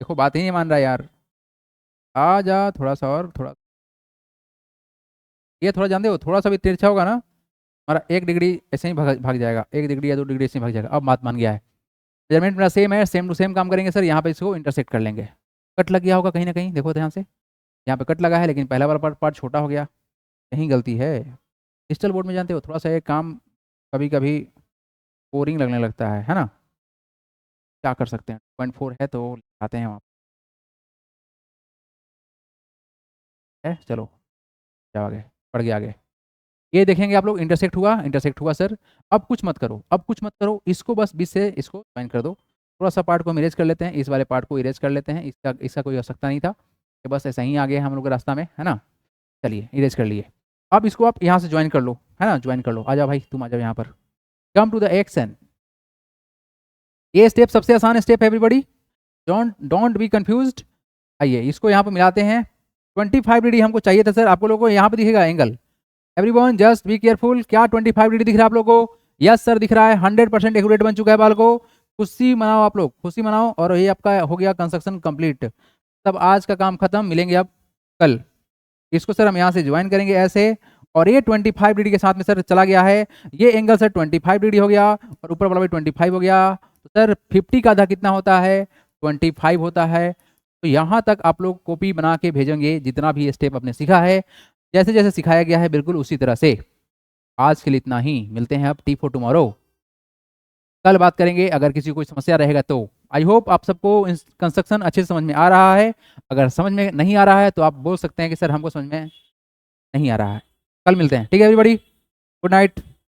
देखो बात ही नहीं मान रहा यार, आ जा थोड़ा सा और थोड़ा, ये थोड़ा जानते हो थोड़ा सा भी तिरछा होगा ना, हमारा 1 डिग्री ऐसे ही भाग जाएगा, 1 डिग्री या 2 डिग्री ऐसे ही भाग जाएगा। अब बात मान गया है, मेजरमेंट मेरा सेम है, सेम टू सेम काम करेंगे सर, यहाँ पे इसको इंटरसेक्ट कर लेंगे। कट लग गया होगा कहीं ना कहीं, देखो ध्यान से, यहाँ पे कट लगा है लेकिन पहला वाला पार्ट छोटा हो गया, यहीं गलती है। डिजिटल बोर्ड में जानते हो थोड़ा सा ये काम कभी कभी बोरिंग लगने लगता है ना, क्या कर सकते हैं, 0.4 है तो आते हैं वहाँ है, चलो जाओ आगे, पड़ गया आगे। ये देखेंगे आप लोग, इंटरसेक्ट हुआ, इंटरसेक्ट हुआ सर। अब कुछ मत करो, अब कुछ मत करो, इसको बस बीच से इसको ज्वाइन कर दो। थोड़ा सा पार्ट को हम इरेज कर लेते हैं, इस वाले पार्ट को इरेज कर लेते हैं, इसका इसका कोई आवश्यकता नहीं था, ये बस ऐसा ही आ गया हम लोग के रास्ता में, है ना। चलिए इरेज कर लिए। अब इसको आप यहाँ से ज्वाइन कर लो, है ना, ज्वाइन कर लो, आ जाओ भाई तुम आ जाओ यहाँ पर, कम टू द एक्शन। ये स्टेप सबसे आसान स्टेप है एवरीबॉडी, डोंट बी कंफ्यूज्ड। आइए इसको यहाँ पे मिलाते हैं। 25 डिग्री हमको चाहिए था सर, आपको लोगों को यहाँ पे दिखेगा angle. Everyone just be careful, क्या 25 डिग्री दिख रहा है आप लोगों को? यस सर दिख रहा है, 100% एक्यूरेट बन चुका है बाल को। खुशी मनाओ आप लोग, खुशी मनाओ, और ये आपका हो गया कंस्ट्रक्शन कंप्लीट। तब आज का काम खत्म, मिलेंगे अब कल। इसको सर हम यहाँ से ज्वाइन करेंगे ऐसे, और ये 25 डिग्री के साथ में सर चला गया है। ये एंगल सर 25 डिग्री हो गया, और ऊपर वाला भी 25 हो गया। तो सर 50 का आधा कितना होता है? 25 होता है। तो यहाँ तक आप लोग कॉपी बना के भेजेंगे जितना भी स्टेप आपने सीखा है, जैसे जैसे सिखाया गया है बिल्कुल उसी तरह से। आज के लिए इतना ही, मिलते हैं अब टी फॉर टुमारो। कल बात करेंगे अगर किसी को कोई समस्या रहेगा तो। आई होप आप सबको कंस्ट्रक्शन अच्छे से समझ में आ रहा है। अगर समझ में नहीं आ रहा है तो आप बोल सकते हैं कि सर हमको समझ में नहीं आ रहा है। कल मिलते हैं, ठीक है एवरीबॉडी, गुड नाइट।